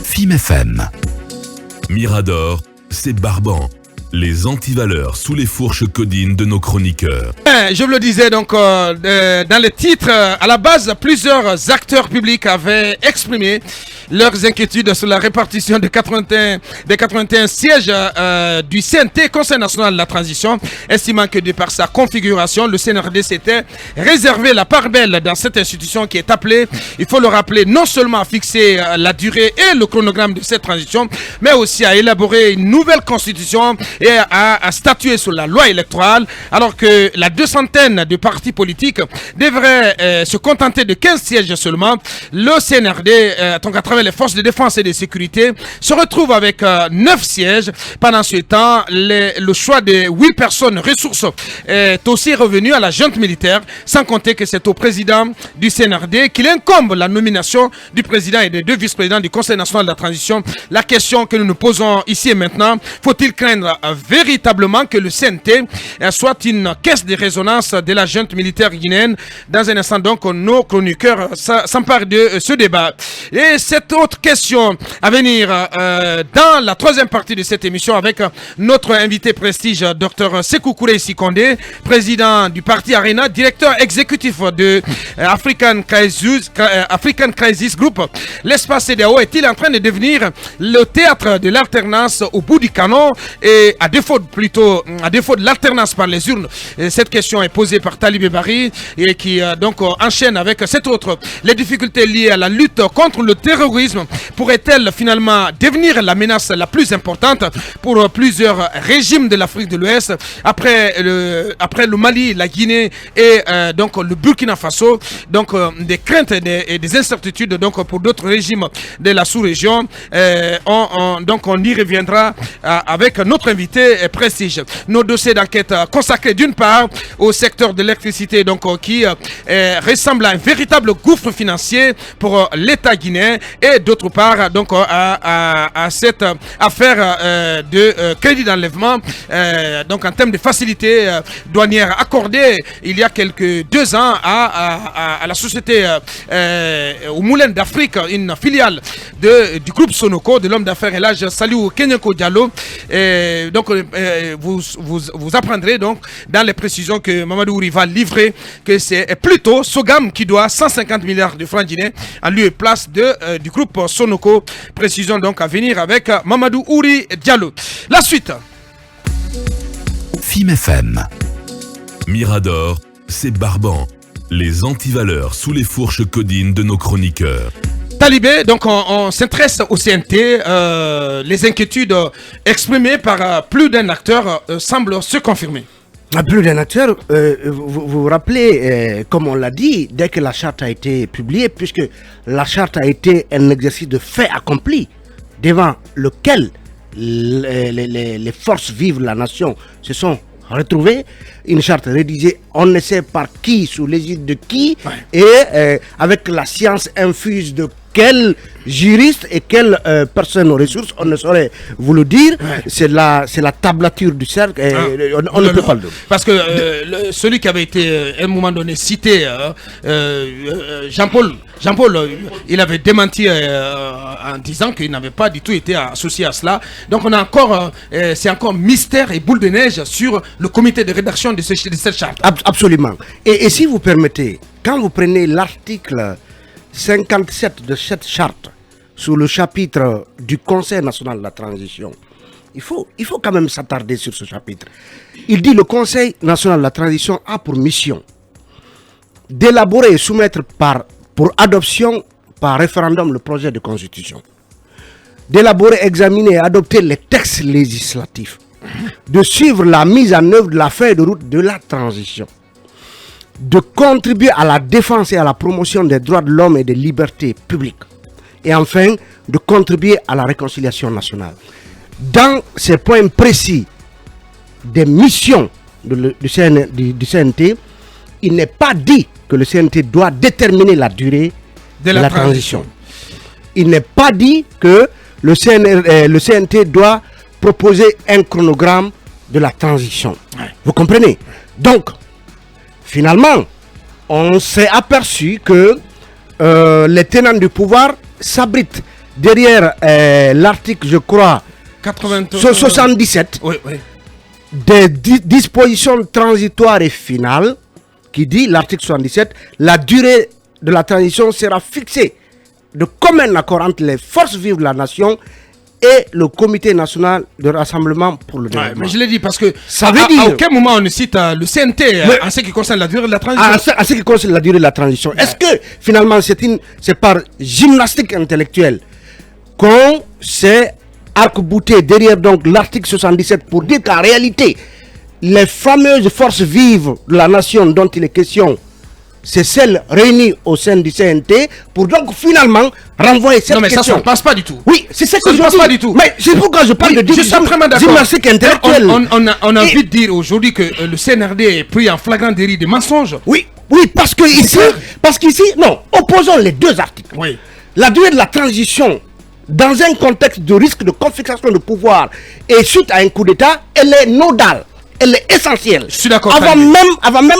FIM FM. Mirador, c'est barbant. Les antivaleurs sous les fourches codines de nos chroniqueurs. Je vous le disais donc dans les titres, à la base, plusieurs acteurs publics avaient exprimé leurs inquiétudes sur la répartition des 81 sièges du CNT, Conseil national de la transition, estimant que de par sa configuration, le CNRD s'était réservé la part belle dans cette institution qui est appelée, il faut le rappeler, non seulement à fixer la durée et le chronogramme de cette transition, mais aussi à élaborer une nouvelle constitution et à statuer sur la loi électorale, alors que la 200aine de partis politiques devrait se contenter de 15 sièges seulement. Le CNRD, donc à travers les forces de défense et de sécurité, se retrouve avec 9 sièges. Pendant ce temps, le choix de 8 personnes ressources est aussi revenu à la junte militaire, sans compter que c'est au président du CNRD qu'il incombe la nomination du président et des 2 vice-présidents du Conseil national de la transition. La question que nous nous posons ici et maintenant, faut-il craindre véritablement que le CNT soit une caisse de résonance de la junte militaire guinéenne? Dans un instant donc, nos chroniqueurs s'emparent de ce débat. Et cette autre question à venir dans la troisième partie de cette émission avec notre invité prestige, Dr Sékou Kouré Sikondé, président du parti Arena, directeur exécutif de African Crisis Group. L'espace CEDEAO est-il en train de devenir le théâtre de l'alternance au bout du canon? Et à défaut de l'alternance par les urnes, cette question est posée par Talibé Bari et qui donc enchaîne avec cette autre. Les difficultés liées à la lutte contre le terrorisme pourraient-elles finalement devenir la menace la plus importante pour plusieurs régimes de l'Afrique de l'Ouest après le Mali, la Guinée et donc le Burkina Faso? Donc des craintes et des incertitudes donc pour d'autres régimes de la sous-région. Donc on y reviendra avec notre invité prestige. Nos dossiers d'enquête consacrés d'une part au secteur de l'électricité donc qui ressemble à un véritable gouffre financier pour l'État guinéen, et d'autre part donc à cette affaire de crédit d'enlèvement donc en termes de facilités douanières accordées il y a quelques 2 ans à la société au Moulin d'Afrique, une filiale du groupe Sonoko, de l'homme d'affaires Elhadji Saliou Kenyako Diallo. Donc vous apprendrez donc dans les précisions que Mamadou Ouri va livrer que c'est plutôt Sogam qui doit 150 milliards de francs guinéens en lieu et place du groupe Sonoko. Précision donc à venir avec Mamadou Ouri Diallo. La suite. FIM FM. Mirador, c'est barbant. Les antivaleurs sous les fourches codines de nos chroniqueurs. Talibé, donc on s'intéresse au CNT. Les inquiétudes exprimées par plus d'un acteur semblent se confirmer. Plus d'un acteur, vous vous rappelez, comme on l'a dit, dès que la charte a été publiée, puisque la charte a été un exercice de fait accompli, devant lequel les forces vives de la nation se sont retrouvées, une charte rédigée on ne sait par qui, sous l'égide de qui, et avec la science infuse de quel juriste et quelle personne aux ressources, on ne saurait vous le dire. C'est la tablature du cercle. On ne peut pas le dire. Parce que celui qui avait été à un moment donné cité, Jean-Paul, il avait démenti en disant qu'il n'avait pas du tout été associé à cela. Donc on a encore, c'est encore mystère et boule de neige sur le comité de rédaction de cette charte. Absolument. Et si vous permettez, quand vous prenez l'article 57 de cette charte sous le chapitre du Conseil national de la transition, il faut quand même s'attarder sur ce chapitre. Il dit: le Conseil national de la transition a pour mission d'élaborer et soumettre pour adoption par référendum le projet de constitution, d'élaborer, examiner et adopter les textes législatifs, de suivre la mise en œuvre de la feuille de route de la transition, de contribuer à la défense et à la promotion des droits de l'homme et des libertés publiques, et enfin de contribuer à la réconciliation nationale. Dans ces points précis des missions du CNT, il n'est pas dit que le CNT doit déterminer la durée de la transition. Il n'est pas dit que le CNT doit proposer un chronogramme de la transition. Vous comprenez? Donc, finalement, on s'est aperçu que les tenants du pouvoir s'abritent derrière l'article, je crois, 77, Oui, oui. des dispositions transitoires et finales, qui dit, l'article 77, la durée de la transition sera fixée de commun accord entre les forces vives de la nation et le comité national de rassemblement pour le développement. Mais je l'ai dit parce que ça veut dire... à aucun moment on ne cite le CNT en ce qui concerne la durée de la transition. En ce qui concerne la durée de la transition, est-ce que finalement c'est par gymnastique intellectuelle qu'on s'est arc-bouté derrière donc l'article 77 pour dire qu'en réalité, les fameuses forces vives de la nation dont il est question, c'est celles réunies au sein du CNT pour donc finalement renvoyer cette question. Non mais ça ne se passe pas du tout. Oui, c'est ça que je ne passe dis. pas du tout. Mais c'est pourquoi je parle de je suis vraiment d'accord. gymnastique intellectuelle. On a envie de dire aujourd'hui que le CNRD est pris en flagrant délit de mensonges. Oui, parce qu'ici, non, opposons les deux articles. Oui. La durée de la transition, dans un contexte de risque de confiscation de pouvoir et suite à un coup d'État, elle est nodale, elle est essentielle. Je suis d'accord. Avant même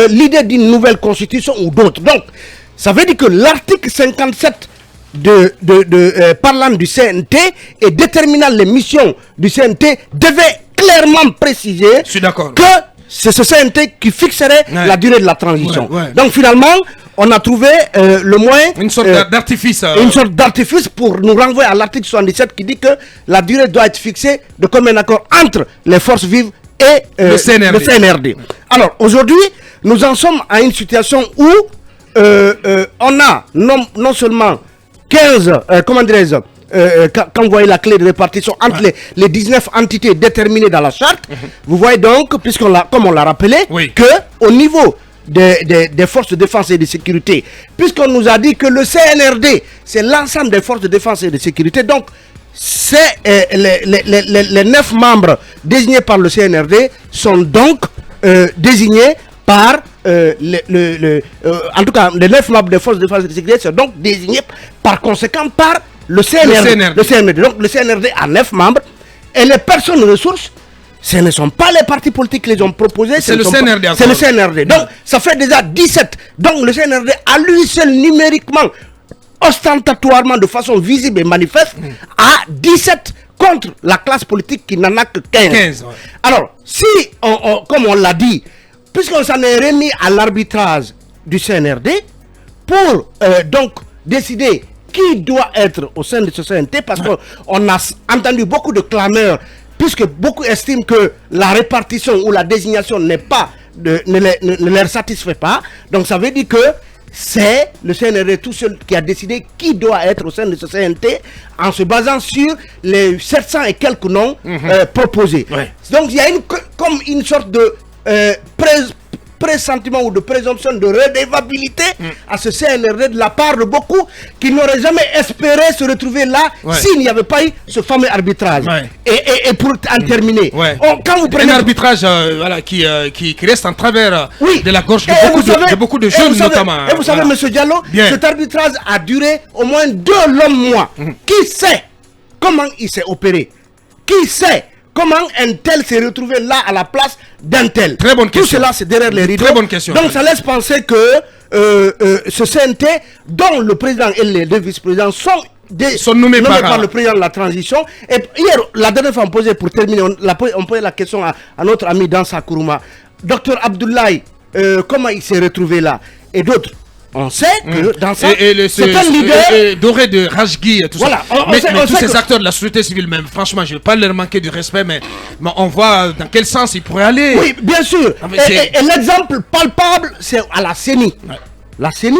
l'idée d'une nouvelle constitution ou d'autres. Donc, ça veut dire que l'article 57 parlant du CNT et déterminant les missions du CNT devait clairement préciser que c'est ce CNT qui fixerait la durée de la transition. Donc finalement, on a trouvé le moyen... Une sorte d'artifice. Une sorte d'artifice pour nous renvoyer à l'article 77 qui dit que la durée doit être fixée de commun accord entre les forces vives et le CNRD. Alors aujourd'hui, nous en sommes à une situation où on a non seulement 15, quand vous voyez la clé de répartition entre les 19 entités déterminées dans la charte, vous voyez donc, comme on l'a rappelé, que au niveau des forces de défense et de sécurité, puisqu'on nous a dit que le CNRD, c'est l'ensemble des forces de défense et de sécurité, donc c'est les 9 membres désignés par le CNRD sont donc désignés par en tout cas les 9 membres des forces de défense et de sécurité sont donc désignés par conséquent par le CNRD. Donc le CNRD a 9 membres et les personnes ressources, ce ne sont pas les partis politiques qui les ont proposés, c'est le CNRD. C'est le CNRD. Donc ça fait déjà 17. Donc le CNRD à lui seul numériquement, ostentatoirement, de façon visible et manifeste, à 17 contre la classe politique qui n'en a que 15. Alors, si, comme on l'a dit, puisqu'on s'en est remis à l'arbitrage du CNRD, pour donc décider qui doit être au sein de ce CNT, parce qu'on a entendu beaucoup de clameurs, puisque beaucoup estiment que la répartition ou la désignation ne leur satisfait pas. Donc ça veut dire que c'est le CNRD tout seul qui a décidé qui doit être au sein de ce CNT en se basant sur les 700 et quelques noms proposés. Donc il y a comme une sorte de pressentiment ou de présomption de redevabilité à ce CNRD de la part de beaucoup qui n'auraient jamais espéré se retrouver là s'il n'y avait pas eu ce fameux arbitrage. Et pour en terminer, quand vous prenez un arbitrage qui reste en travers de la gorge de beaucoup de jeunes notamment. Et vous savez, M. Diallo, cet arbitrage a duré au moins 2 longs mois. Qui sait comment il s'est opéré? Qui sait comment un tel s'est retrouvé là à la place d'un tel? Très bonne question. Tout cela, c'est derrière les rideaux. Très bonne question. Donc, ça laisse penser que ce CNT, dont le président et les 2 vice-présidents sont nommés par le président de la transition. Et hier, la dernière fois, pour terminer, on posait la question à notre ami Dansa Kourouma. Docteur Abdoulaye, comment il s'est retrouvé là? Et d'autres. On sait que dans ça, c'est un leader Doré de Rajgui, tout voilà, ça. Mais tous ces acteurs de la société civile, même, franchement, je ne vais pas leur manquer de respect, mais on voit dans quel sens ils pourraient aller. Oui, bien sûr. Et l'exemple palpable, c'est à la CENI. La CENI,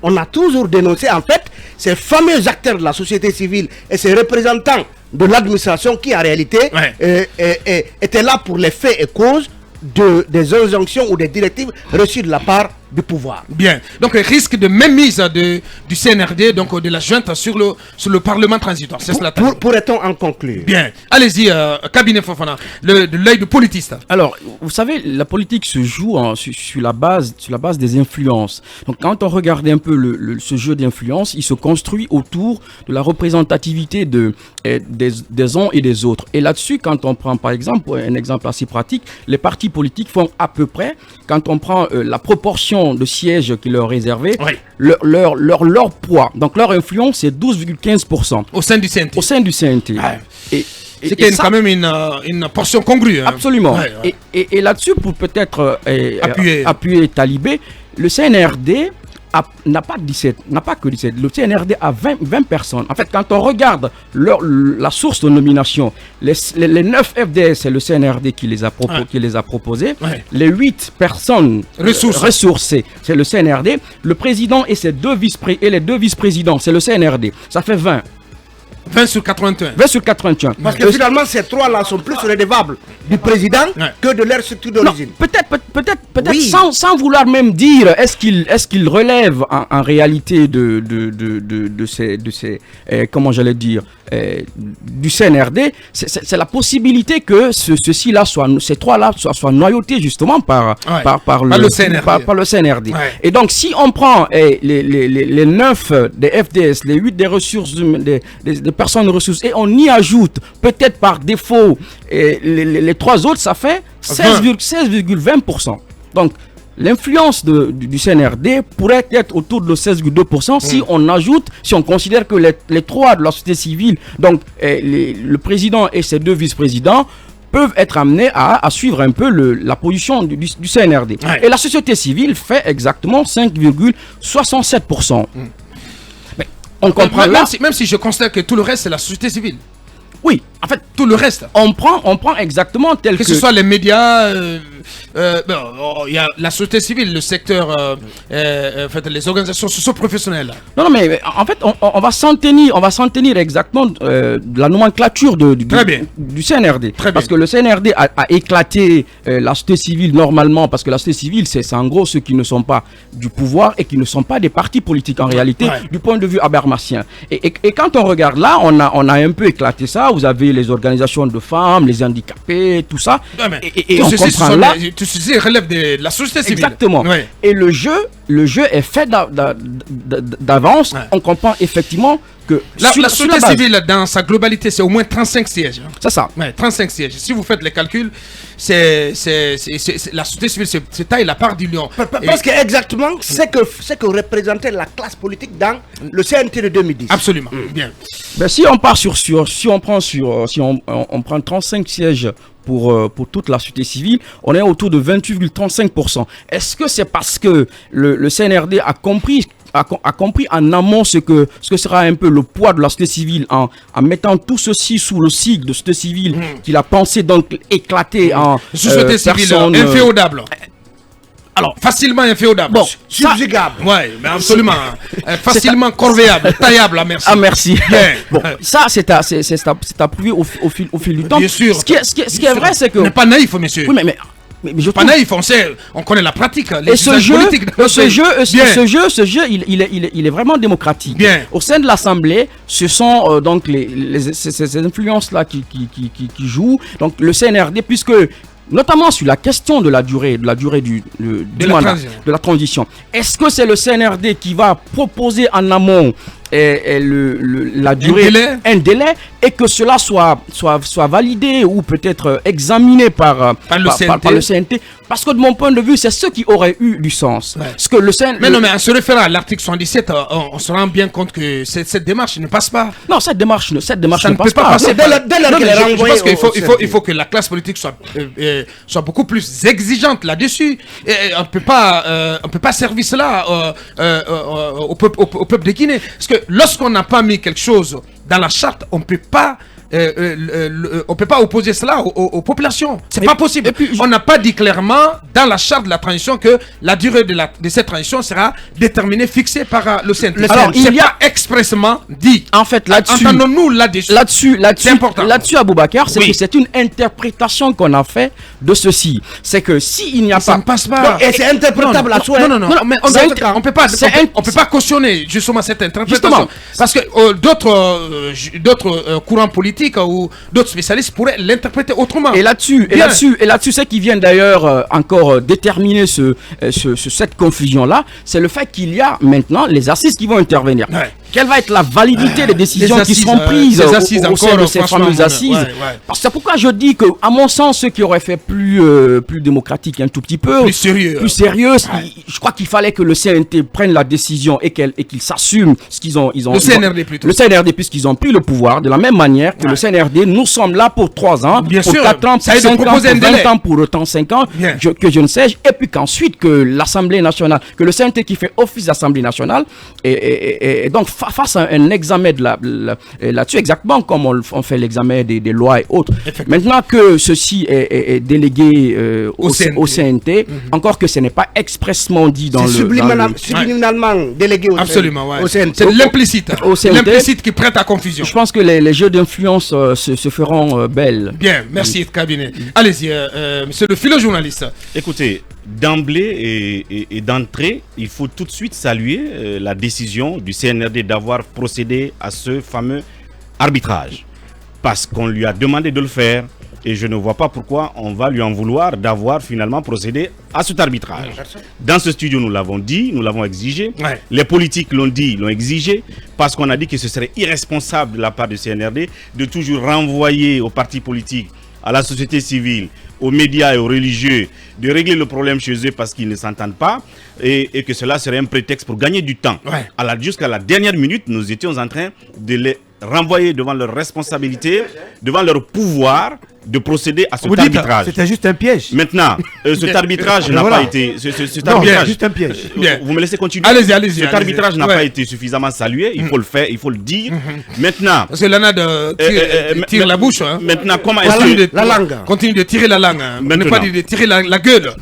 on a toujours dénoncé, en fait, ces fameux acteurs de la société civile et ces représentants de l'administration qui, en réalité, étaient là pour les faits et causes des injonctions ou des directives reçues de la part du pouvoir. Bien. Donc, le risque de mainmise du CNRD, donc de la junte sur le Parlement transitoire. C'est cela. Pourrait-on en conclure? Bien. Allez-y, cabinet Fofana, de l'œil de politiste. Alors, vous savez, la politique se joue sur la base des influences. Donc, quand on regarde un peu ce jeu d'influence, il se construit autour de la représentativité des uns et des autres. Et là-dessus, quand on prend, par exemple, un exemple assez pratique, les partis politiques font à peu près, quand on prend la proportion proportion de sièges qui leur est réservée, Oui. leur poids, donc leur influence, c'est 12,15% Au sein du CNT. au sein du CNT. Ouais. Et, C'est qu'il y a quand même une portion congrue. Hein. absolument. Ouais, ouais. Et là-dessus, pour peut-être Appuyer. Talibé, le CNRD n'a pas que 17. Le CNRD a 20 personnes. En fait, quand on regarde la source de nomination, les 9 FDS, c'est le CNRD qui les a proposés. Ouais. Les 8 personnes ressourcées, c'est le CNRD. Le président et les deux vice-présidents, c'est le CNRD. Ça fait 20. 20 sur 81. 20 sur 81. Parce que finalement, ces trois-là sont plus redevables du président que de leur structure d'origine. Peut-être Oui. sans vouloir même dire est-ce qu'il relève en réalité de ces comment j'allais dire du CNRD, c'est la possibilité que ces trois-là soient noyautés justement par le CNRD. Ouais. Et donc si on prend les 9 des FDS, les 8 des ressources des personnes ressources et on y ajoute peut-être par défaut les 3 autres, ça fait 16,20%. Donc l'influence du CNRD pourrait être autour de 16,2% si on considère que les 3 de la société civile, donc le président et ses 2 vice-présidents, peuvent être amenés à suivre un peu la position du CNRD. Ouais. Et la société civile fait exactement 5,67%. Mais on comprend là. Même si je constate que tout le reste, c'est la société civile. Oui, en fait, Tout le reste. on prend exactement tel Que ce soit les médias, il y a la société civile, le secteur, en fait, les organisations socio-professionnelles. Non, mais en fait, on va s'en tenir exactement de la nomenclature du CNRD. Très bien. Parce que le CNRD a éclaté la société civile normalement, parce que la société civile, c'est en gros ceux qui ne sont pas du pouvoir et qui ne sont pas des partis politiques en réalité, du point de vue habermasien. Et quand on regarde là, on a un peu éclaté ça. Vous avez les organisations de femmes, les handicapés, tout ça. Ouais, mais Et tout on ceci, comprend là. tout ceci relève de la société civile. Exactement. Ouais. Et le jeu est fait d'avance. Ouais. On comprend effectivement que La sur société base- civile, dans sa globalité, c'est au moins 35 sièges. Hein. c'est ça. Ouais, 35 sièges. Si vous faites les calculs, la société civile, c'est taille la part du lion. Parce que exactement, c'est que représentait la classe politique dans le CNT de 2010. Absolument. Bien. Ben, si on prend 35 sièges pour toute la société civile, on est autour de 28,35%. Est-ce que c'est parce que le CNRD a compris en amont ce que sera un peu le poids de la société civile en mettant tout ceci sous le sigle de société civile qu'il a pensé donc éclater en Société civile personnes, inféodable. Alors, facilement inféodable. Bon, Subjugable. Ouais, mais absolument. Facilement corvéable, taillable, hein, merci. Ah, merci. Bien. Bon, ça c'est approuvé au fil du temps. Bien sûr. Ce qui est vrai, c'est que On n'est pas naïf, monsieur. oui, mais je Pas trouve- naïf, on connaît la pratique. Les Et ce usages jeu, politiques dans notre pays. ce jeu, il est vraiment démocratique. Bien. Au sein de l'Assemblée, ce sont donc ces influences-là qui jouent. Donc le CNRD, puisque notamment sur la question de la durée du la mandat, transition. de la transition. Est-ce que c'est le CNRD qui va proposer en amont la durée, un délai, et que cela soit validé ou peut-être examiné par le CNT? Parce que de mon point de vue, c'est ce qui aurait eu du sens. Ouais. Parce que Mais non, mais en se référant à l'article 77, on se rend bien compte que cette démarche ne passe pas. Non, cette démarche Ça ne ne passe peut pas passer. Dès lors Non, qu'elle mais est je renvoyée pense qu'il au CNT. il faut que la classe politique soit beaucoup plus exigeante là-dessus. Et on ne peut pas servir cela au peuple de Guinée. Parce que lorsqu'on n'a pas mis quelque chose dans la charte, on ne peut pas opposer cela aux populations. C'est pas possible. et puis, on n'a pas dit clairement dans la charte de la transition que la durée de cette transition sera déterminée, fixée par le CNT. Alors, c'est il y a- pas expressément dit. En fait, là-dessus, Entendons-nous là-dessus. C'est important. Là-dessus, Aboubacar, c'est Oui. que c'est une interprétation qu'on a fait de ceci. C'est que s'il n'y a Ça pas... ne passe pas. Non, et c'est interprétable à souhait. Non, mais on peut pas cautionner justement cette interprétation. Justement. Parce que d'autres courants politiques ou d'autres spécialistes pourraient l'interpréter autrement. Et là-dessus, Bien. ce qui vient d'ailleurs encore déterminer cette confusion-là, c'est le fait qu'il y a maintenant les assises qui vont intervenir. Ouais. quelle va être la validité des décisions assises, qui seront prises les assises au sein encore, de ces franchement, fameuses assises. ouais. Parce que c'est pourquoi je dis que, à mon sens, ceux qui auraient fait plus démocratique un tout petit peu, Plus sérieux. je crois qu'il fallait que le CNT prenne la décision et qu'il s'assume ce qu'ils ont. Le CNRD plutôt. Le CNRD, puisqu'ils ont pris le pouvoir, de la même manière que le CNRD, nous sommes là pour 3 ans, Bien pour sûr, 4 ans, pour ça aide de 5 ans, pour proposer un 20 délai. ans, pour autant 5 ans, Bien. que je ne sais, et puis qu'ensuite que l'Assemblée nationale, que le CNT qui fait office d'Assemblée nationale, et donc face à un examen là-dessus, exactement comme on fait l'examen des lois et autres. Maintenant que ceci est délégué au CNT, encore que ce n'est pas expressement dit dans le... Subliminalement délégué Absolument, au CNT. C'est l'implicite. Au CNT. L'implicite qui prête à confusion. Je pense que les jeux d'influence se feront belles. Bien, merci cabinet. Allez-y, monsieur le philo-journaliste. Écoutez, d'emblée et d'entrée, il faut tout de suite saluer la décision du CNRD d'avoir procédé à ce fameux arbitrage. Parce qu'on lui a demandé de le faire et je ne vois pas pourquoi on va lui en vouloir d'avoir finalement procédé à cet arbitrage. Dans ce studio, nous l'avons dit, nous l'avons exigé. Ouais. Les politiques l'ont dit, l'ont exigé, parce qu'on a dit que ce serait irresponsable de la part du CNRD de toujours renvoyer aux partis politiques, à la société civile, aux médias et aux religieux, de régler le problème chez eux parce qu'ils ne s'entendent pas et que cela serait un prétexte pour gagner du temps. Ouais. Jusqu'à la dernière minute, nous étions en train de les renvoyer devant leurs responsabilités, devant leur pouvoir de procéder à cet arbitrage. C'était juste un piège. Maintenant, cet arbitrage n'a Voilà. pas été... cet Non, arbitrage, juste un piège. Bien. vous me laissez continuer. Allez-y. Cet arbitrage n'a Ouais. pas été suffisamment salué, il faut le faire, il faut le dire. Maintenant... Parce que l'ANAD tire la bouche. Hein. Maintenant, comment Continue est-ce que... La langue. Continue de tirer la langue. Hein. Ne Maintenant. pas de tirer la gueule.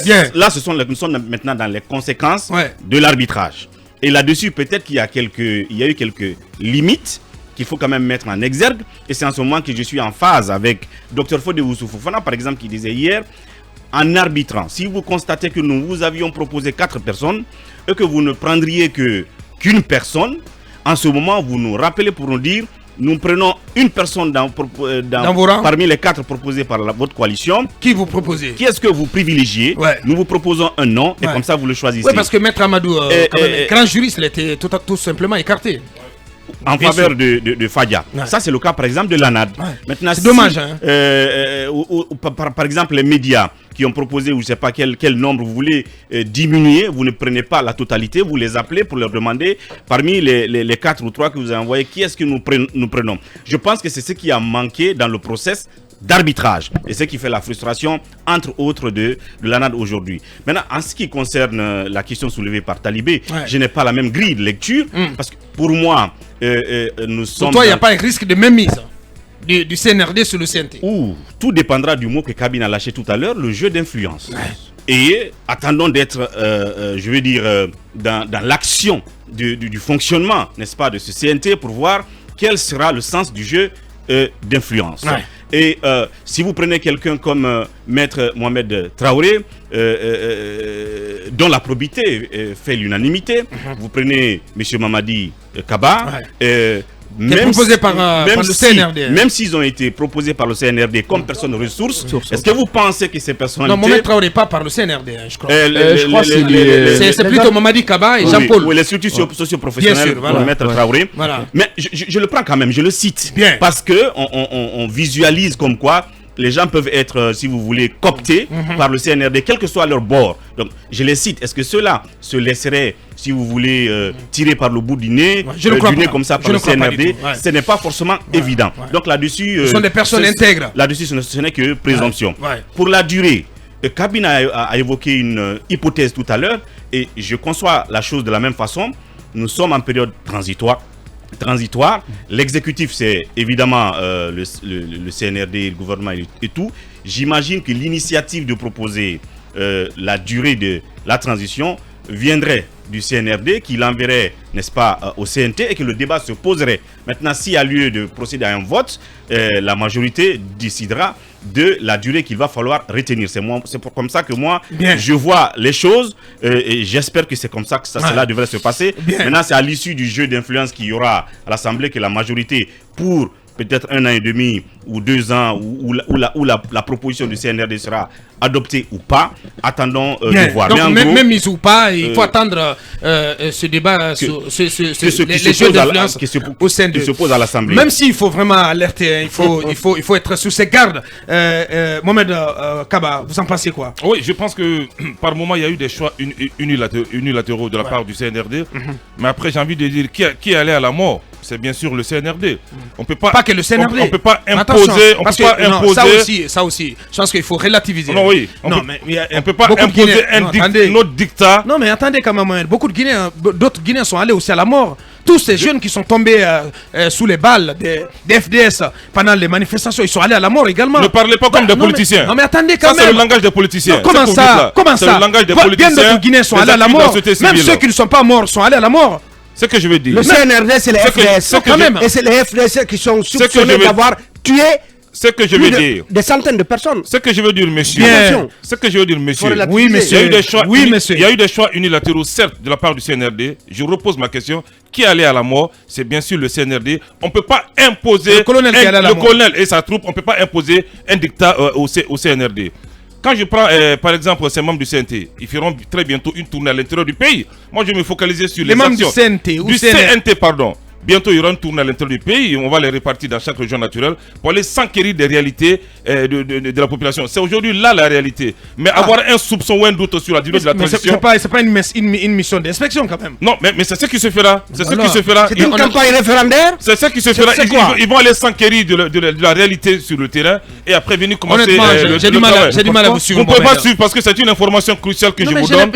Bien. Là, nous sommes maintenant dans les conséquences Ouais. de l'arbitrage. Et là-dessus, peut-être qu'il y a eu quelques limites qu'il faut quand même mettre en exergue. Et c'est en ce moment que je suis en phase avec Dr Fodé Fofana, par exemple, qui disait hier, en arbitrant, si vous constatez que nous vous avions proposé 4 personnes et que vous ne prendriez qu'une personne, en ce moment, vous nous rappelez pour nous dire, nous prenons une personne dans vos rangs. parmi les 4 proposés par votre coalition. Qui vous proposez? Qui est-ce que vous privilégiez? Ouais. Nous vous proposons un nom et Ouais. comme ça vous le choisissez. Oui, parce que Maître Amadou, quand même, eh, grand juriste, il était tout simplement écarté. en Bien faveur sûr. de Fadia. Ouais. Ça, c'est le cas, par exemple, de l'ANAD. Ouais. Maintenant, C'est dommage, hein. Par exemple, les médias qui ont proposé, ou je ne sais pas quel nombre vous voulez diminuer, vous ne prenez pas la totalité, vous les appelez pour leur demander, parmi les 4 ou 3 que vous avez envoyés, qui est-ce que nous prenons. Je pense que c'est ce qui a manqué dans le process d'arbitrage et ce qui fait la frustration entre autres de l'ANAD aujourd'hui. Maintenant, en ce qui concerne la question soulevée par Talibé, Ouais. je n'ai pas la même grille de lecture parce que pour moi, nous sommes... Pour toi, il n'y a pas un risque de même mise du CNRD sur le CNT. Ouh, tout dépendra du mot que Kabine a lâché tout à l'heure, le jeu d'influence. Et attendons d'être, je veux dire, dans l'action du fonctionnement, n'est-ce pas, de ce CNT pour voir quel sera le sens du jeu d'influence. Ouais. Et si vous prenez quelqu'un comme Maître Mohamed Traoré, dont la probité fait l'unanimité, vous prenez M. Mamadi Kaba, proposé par le CNRD. Même s'ils ont été proposés par le CNRD comme personnes ressources, est-ce que vous pensez que ces personnalités... Non, Mohamed Traoré pas par le CNRD, hein, je crois. Je crois que C'est plutôt Mamadi Kaba et oui, Jean-Paul. oui, les structures socio-professionnelles Bien sûr, voilà. pour Maître Traoré. Voilà. Mais je le prends quand même, je le cite. Bien. Parce que on visualise comme quoi les gens peuvent être, si vous voulez, cooptés par le CNRD, quel que soit leur bord. Donc, je les cite. Est-ce que ceux-là se laisseraient, si vous voulez, tirer par le bout du nez, Je ne crois pas. comme ça Je par ne le crois pas du CNRD? tout. Ouais. Ce n'est pas forcément évident. Ouais. Donc là-dessus... Ce sont des personnes intègres. Là-dessus, ce n'est que présomption. Ouais. Pour la durée, Kabine a évoqué une hypothèse tout à l'heure et je conçois la chose de la même façon. Nous sommes en période transitoire. L'exécutif, c'est évidemment le CNRD, le gouvernement et tout. J'imagine que l'initiative de proposer la durée de la transition viendrait du CNRD, qui l'enverrait, n'est-ce pas, au CNT et que le débat se poserait. Maintenant, s'il y a lieu de procéder à un vote, la majorité décidera de la durée qu'il va falloir retenir. C'est comme ça que moi, Bien. je vois les choses et j'espère que c'est comme ça que cela devrait se passer. Bien. Maintenant, c'est à l'issue du jeu d'influence qu'il y aura à l'Assemblée que la majorité, pour peut-être 1 an et demi ou 2 ans, où la proposition du CNRD sera adoptée ou pas. Attendons de voir. Donc, mais même mise ou pas, il faut attendre ce débat sur les jeux d'influence au sein qui se pose à l'Assemblée. Même s'il faut vraiment alerter, il faut être sur ses gardes. Mohamed Kaba, vous en pensez quoi? Oui, je pense que par moment, il y a eu des choix unilatéraux de la part du CNRD. Mais après, j'ai envie de dire qui est allé à la mort. C'est bien sûr le CNRD. On peut pas que le CNRD. On peut pas imposer. On peut pas imposer. Ça aussi. Je pense qu'il faut relativiser. Non, oui. On peut pas imposer notre dictat. Non, mais attendez quand même. Beaucoup de Guinéens, d'autres Guinéens sont allés aussi à la mort. Tous ces jeunes qui sont tombés sous les balles des FDS pendant les manifestations, ils sont allés à la mort également. Ne parlez pas comme des politiciens. Non, mais attendez quand même. Ça, c'est le langage des politiciens. Comment ça? C'est le langage des politiciens. Bien d'autres Guinéens sont allés à la mort. Même ceux qui ne sont pas morts sont allés à la mort. Ce que je veux dire. Le CNRD, c'est les FDS. Et c'est les FDS qui sont soupçonnés d'avoir tué ce que je veux dire. Des centaines de personnes. Ce que je veux dire, monsieur. Ce que je veux dire, monsieur. Oui, monsieur. Il y a eu des choix unilatéraux, certes, de la part du CNRD. Je repose ma question. Qui est allé à la mort? C'est bien sûr le CNRD. On ne peut pas imposer. Le colonel et sa troupe, on ne peut pas imposer un dictat au CNRD. Quand je prends par exemple ces membres du CNT, ils feront très bientôt une tournée à l'intérieur du pays. Moi, je vais me focaliser sur les membres du CNT. Du CNT, pardon. Bientôt, il y aura une tournée à l'intérieur du pays. On va les répartir dans chaque région naturelle pour aller s'enquérir des réalités de la population. C'est aujourd'hui là la réalité. Mais avoir un soupçon ou un doute sur la durée de la transition... C'est pas une mission d'inspection quand même. Non, mais c'est ce qui se fera. C'est ce qui se fera. C'est une campagne référendaire. C'est ce qui se fera. Ils vont aller s'enquérir de la réalité sur le terrain et après venir commencer j'ai du mal à vous suivre. Vous ne pouvez pas suivre parce que c'est une information cruciale que je vous donne.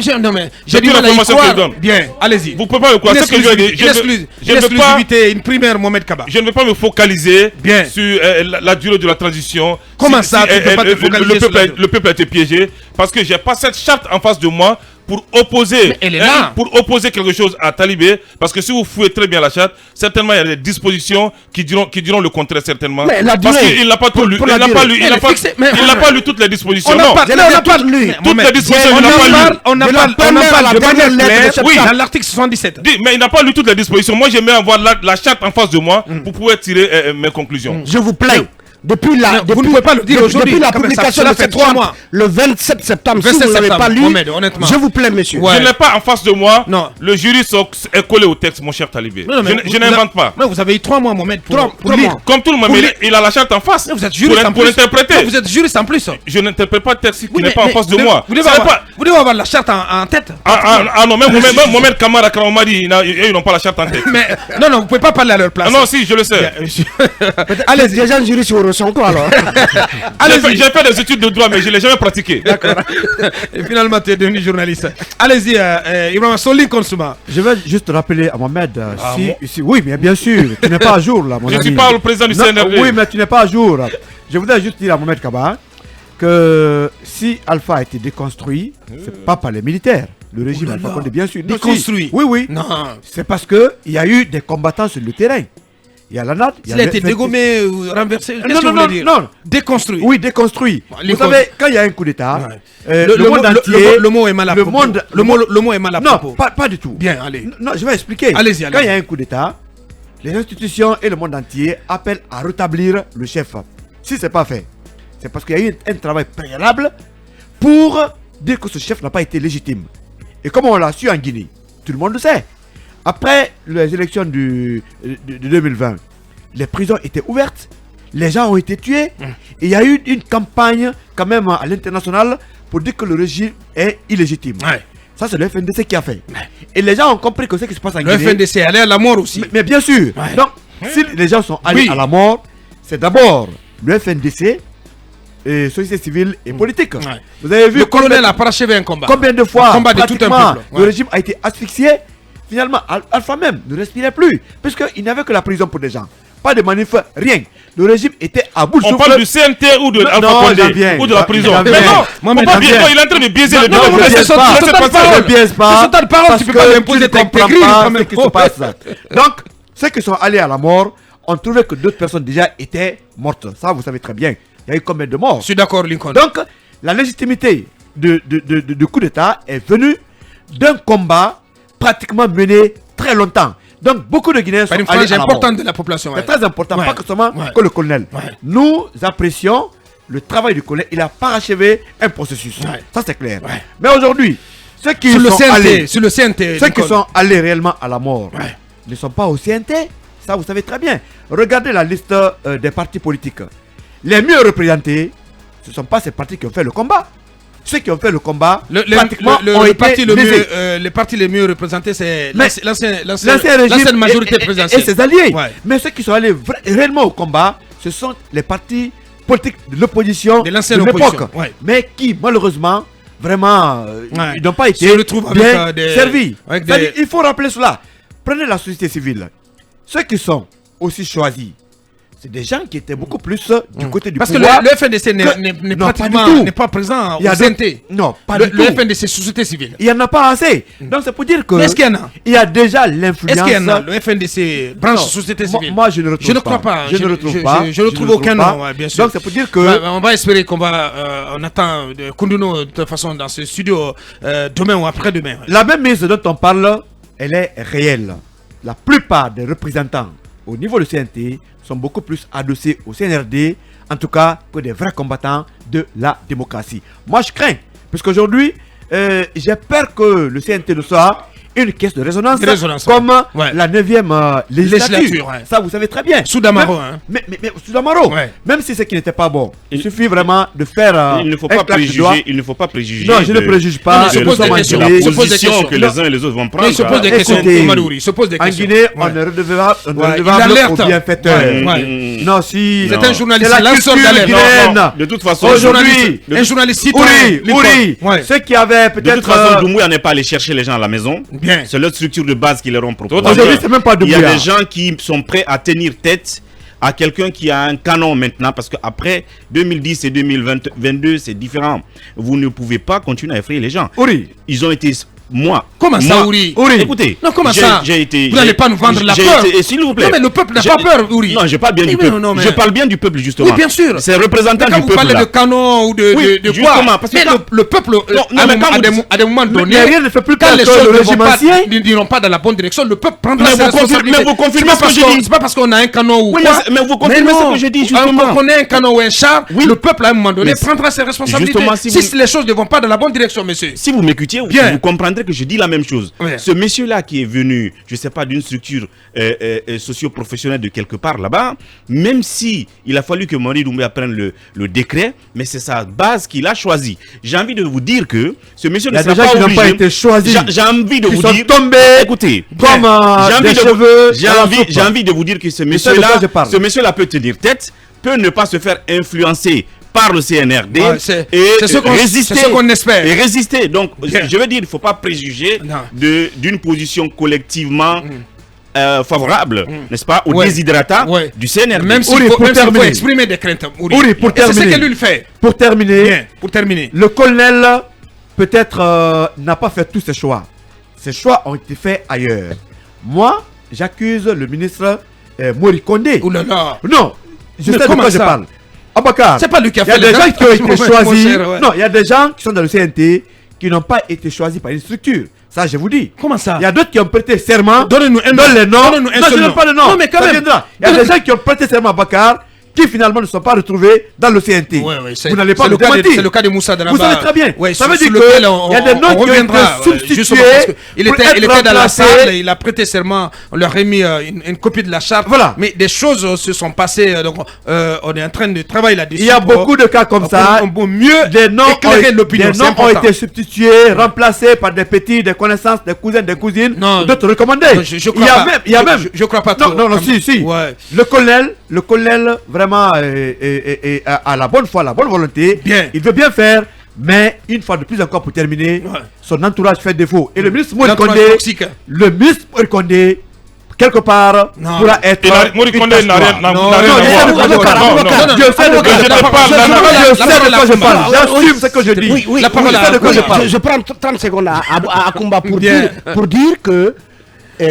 J'ai du mal à y croire. Bien, allez-y. Vous ne pouvez pas me croire. Ce que je veux dire, une primaire, Mohamed Kaba. Je ne vais pas me focaliser sur la durée de la transition. Comment ça, tu peux pas te focaliser sur le peuple a été piégé parce que j'ai pas cette charte en face de moi pour opposer, pour opposer quelque chose à Talibé, parce que si vous fouillez très bien la charte, certainement il y a des dispositions qui diront le contraire certainement. Parce qu'il n'a pas tout lu, il n'a pas lu toutes les dispositions. On n'a pas lu toutes les dispositions. On n'a pas de manière claire. Oui, dans l'article 77. Mais il n'a pas lu toutes les dispositions. Moi j'aimerais avoir la charte en face de moi pour pouvoir tirer mes conclusions. Je vous plains. Vous ne pouvez pas le dire aujourd'hui. Depuis la publication de cette 3 mois. Le 27 septembre, si vous ne l'avez pas lu, je vous plains, monsieur. Je n'ai pas en face de moi le juriste est collé au texte, mon cher Talibé. Je n'invente pas. Mais vous avez eu 3 mois, Mohamed, pour lire. Comme tout le monde, il a la charte en face. Vous êtes juriste en plus. Pour interpréter. Vous êtes juriste en plus. Je n'interprète pas le texte qui n'est pas en face de moi. Vous devez avoir la charte en tête. Ah non, même Mohamed Kamara Kraoumadi, ils n'ont pas la charte en tête. Non, vous ne pouvez pas parler à leur place. Non, si, je le sais. Allez, des gens juristes au ressent alors. J'ai fait des études de droit, mais je ne l'ai jamais pratiqué. D'accord. Et finalement, tu es devenu journaliste. Allez-y, Ibrahim Soline Konsouma. Je vais juste rappeler à Mohamed, oui, mais bien sûr, tu n'es pas à jour là, mon ami. Je ne suis pas le président du CNRD. Oui, mais tu n'es pas à jour. Je voudrais juste dire à Mohamed Kaba que si Alpha a été déconstruit, c'est pas par les militaires. Le régime Alpha Condé, bien sûr. Déconstruit. Oui. Non. C'est parce qu'il y a eu des combattants sur le terrain. Il y a la NAD. Il a été dégommé ou renversé. Non. Déconstruit. Oui, déconstruit. Vous savez, quand il y a un coup d'État, le monde entier. Le mot est mal à propos. Le mot est mal à propos. Non, pas du tout. Bien, allez. Non, je vais expliquer. Allez-y. Quand il y a un coup d'État, les institutions et le monde entier appellent à rétablir le chef. Si ce n'est pas fait, c'est parce qu'il y a eu un travail préalable pour dire que ce chef n'a pas été légitime. Et comme on l'a su en Guinée, tout le monde le sait. Après les élections de 2020, les prisons étaient ouvertes, les gens ont été tués, et il y a eu une campagne quand même à l'international pour dire que le régime est illégitime. Ouais. Ça, c'est le FNDC qui a fait. Ouais. Et les gens ont compris que ce qui se passe en Guinée... Le FNDC est allé à la mort aussi. Mais bien sûr. Ouais. Donc, si les gens sont allés à la mort, c'est d'abord le FNDC, et société civile et politique. Ouais. Vous avez vu... Le colonel a parachevé un combat. Combien de fois, combat de tout un peuple. Le régime a été asphyxié. Finalement, Alpha même ne respirait plus, puisqu'il n'avait que la prison pour des gens. Pas de manif, rien. Le régime était à bout de souffle. On parle du CNT ou de Alpha Condé ou de la prison. Mais non, il est en train de biaiser le débat. Ne biaise pas. Tu peux pas imposer tes ce qui se passe. Donc, ceux qui sont allés à la mort ont trouvé que d'autres personnes déjà étaient mortes. Ça, vous savez très bien. Il y a eu combien de morts? Je suis d'accord, Lincoln. Donc, la légitimité du coup d'État est venue d'un combat pratiquement mené très longtemps. Donc beaucoup de Guinéens sont Par une allés frange à la mort. importante de la population. C'est très important, pas que seulement Ouais. que le colonel. Ouais. Nous apprécions le travail du colonel. Il a parachevé un processus. Ouais. Ça, c'est clair. Ouais. Mais aujourd'hui, ceux qui Sur le sont CNT, allés, sur le CNT. ceux qui sont allés réellement à la mort, Ouais. ne sont pas au CNT. Ça, vous savez très bien. Regardez la liste des partis politiques. Les mieux représentés, ce ne sont pas ces partis qui ont fait le combat. Ceux qui ont fait le combat, pratiquement, ont le été parti le lésés. mieux, les partis les mieux représentés, c'est Mais l'ancienne majorité présidentielle. et ses alliés. Ouais. Mais ceux qui sont allés réellement au combat, ce sont les partis politiques de l'opposition De l'ancienne l'époque. opposition, ouais. Mais qui, malheureusement, vraiment, Ouais. ils n'ont pas été Se retrouvent avec, bien des- servis. avec des- C'est-à-dire, il faut rappeler cela. Prenez la société civile. Ceux qui sont aussi choisis, c'est des gens qui étaient beaucoup plus du côté du Parce que pouvoir. le FNDC n'est Non, pratiquement pas du tout. n'est pas présent Il y a au CNT. Non, pas Le du tout. FNDC, société civile. Il n'y en a pas assez. Donc c'est pour dire que Mais est-ce qu'il y en a il y a déjà l'influence. Est-ce qu'il y en a le FNDC, branche Non, société civile? moi, je ne retrouve Je ne crois pas. Je ne retrouve pas. Je ne retrouve aucun nom, ouais, bien sûr. Donc c'est pour dire que Ouais, on va espérer qu'on va. On attend de Koundouno de toute façon dans ce studio demain ou après-demain. Ouais. la même mise dont on parle, elle est réelle. La plupart des représentants au niveau du CNT sont beaucoup plus adossés au CNRD, en tout cas, que des vrais combattants de la démocratie. Moi, je crains, parce qu'aujourd'hui, j'ai peur que le CNT ne soit une caisse de résonance, De résonance, comme ouais. la 9e législature. Législature, ouais. Ça, vous savez très bien. Sous Damaro, Même- hein. Mais sous Damaro, Ouais. même si c'est qui n'était pas bon, il Il- suffit vraiment de faire Il ne faut un pas claque de doigts. préjuger. Il ne faut pas préjuger. Non, je ne de- préjuge Non, pas. mais il se de pose des la questions. Guinée. Il se pose des position questions. que les uns et les autres vont prendre. Il se pose des Écoutez, questions. Madouri, il se pose des En questions. Guinée, on Ouais. est redevable, Ouais, il aux alerte. bienfaiteurs. Ouais, ouais. Non, si. C'est un journaliste, C'est la lanceur culture d'alerte. guinéenne. Non, de toute façon, Aujourd'hui, Un journaliste citoyen. Ouri, Ouais. ceux qui avaient de toute peut-être. façon, Doumbouya n'est pas allé chercher les gens à la maison. Bien. C'est leur structure de base qui leur ont proposé. Aujourd'hui, c'est même pas Il y a Doumbouya. des gens qui sont prêts à tenir tête à quelqu'un qui a un canon maintenant, parce qu'après 2010 et 2022, c'est différent. Vous ne pouvez pas continuer à effrayer les gens. Ouri, Ils ont été... Moi. Comment ça, moi- Ouri Écoutez. Non, comment j'ai- ça J'ai été... Vous n'allez pas nous vendre la j'ai peur. été- S'il vous plaît. Non, mais le peuple n'a J'ai- pas peur, Ouri. Non, je parle bien du Mais peuple. non, mais- Je parle bien du peuple, justement. Oui, bien sûr. C'est représentant Mais quand du vous peuple. parlez là. de canon ou de Oui, quoi justement, parce que mais quand- le peuple, non, mais quand vous- à des moments donnés, mais rien ne fait plus quand peur les que choses le ne vont régime pas, ancien. n'iront pas dans la bonne direction, le peuple prendra Mais ses vous confirmez- responsabilités. mais vous confirmez C'est pas ce que parce j'ai qu'on- dit. C'est pas parce qu'on a un canon ou Oui, quoi. mais vous confirmez non. ce que j'ai dit, justement. Qu'on ait un canon ou un char, Oui. le peuple à un moment donné Mais prendra ses responsabilités. justement, Si si les choses ne vont pas dans la bonne direction, monsieur. Si vous m'écoutiez, Bien. vous comprendrez que je dis la même chose. Ouais. Ce monsieur-là qui est venu, je ne sais pas, d'une structure socio-professionnelle de quelque part là-bas, même si il a fallu que Mamadi Doumbouya prenne le décret, mais c'est sa base qu'il a choisi. J'ai envie de vous dire que ce monsieur il y ne a sera des gens pas qui n'ont obligé. pas été choisis. J'ai envie de Qui vous sont dire. tombés Écoutez, comme j'ai envie des de vous- cheveux. j'ai dans la envie, soupe. j'ai envie de vous dire que ce sais de monsieur-là, quoi je parle. ce monsieur-là peut tenir tête, peut ne pas se faire influencer par le CNRD Ouais, c'est et ce qu'on- résister. c'est ce qu'on espère. Et résister. Donc, Bien. je veux dire, il ne faut pas préjuger Non. d'une position collectivement favorable, n'est-ce pas, au Ouais. déshydratat Ouais. du CNRD. Même s'il Ouri, faut, pour même s'il faut terminer. exprimer des craintes. Ouri, pour Et c'est ce terminer. que lui le fait. Pour terminer, Bien, pour terminer. le colonel peut-être n'a pas fait tous ses choix. Ses choix ont été faits ailleurs. Moi, j'accuse le ministre Mori Kondé. Ouh là là. Non, je Mais sais de comment quoi je ça parle. Abakar, C'est pas lui qui a il y a fait des les gens qui ont été mon choisis. cher, ouais. Non, il y a des gens qui sont dans le CNT qui n'ont pas été choisis par une structure. Ça, je vous dis. Comment ça Il y a d'autres qui ont prêté serment. Donnez-nous un Donne nom. les noms. Donnez-nous un Non, seul je nom. n'ai pas de nom. Non, mais quand Ça même. viendra. Il y a des gens qui ont prêté serment à Bakar qui finalement ne sont pas retrouvés dans le CNT. Ouais, ouais, c'est- Vous n'allez pas c'est me le cas de- démentir. c'est le cas de Moussa Dramba. Vous savez très bien. Ouais, Ça veut sur dire lequel qu'il y a des noms qui ont été reviendra, substitués. justement, parce que il pour était être dans la remplacés. salle, il a prêté serment, on leur a remis une copie de la charte. Voilà. Mais des choses se sont passées, donc on est en train de travailler là-dessus. Il y a pour- beaucoup de cas comme ça. On peut mieux Des noms, éclairer l'opinion. des c'est noms ont important. été substitués, remplacés par des petits, des connaissances, des cousins, des cousines, Non, d'autres recommandés. non, je crois il y a pas. même, il y a même. Je crois pas Non, trop. non, non, Comme- si. Ouais. Le colonel vraiment a la bonne foi, la bonne volonté. Bien. Il veut bien faire, mais une fois de plus encore pour terminer, Ouais. son entourage fait défaut. Et le ministre Mori L'entourage Kondé, toxique. le ministre Mori Kondé, quelque part, Non. pourra être. Mori une Kondé n'a rien casse-noire. Non, n'a rien non, à non, voir. non, Non, non, non. Je sais de quoi Je je te parle. parle, Je sais de quoi je la parle. parole. J'assume ce que je dis. Oui, La parole je sais de quoi je parle. je prends 30 secondes à Akumba pour Bien. dire que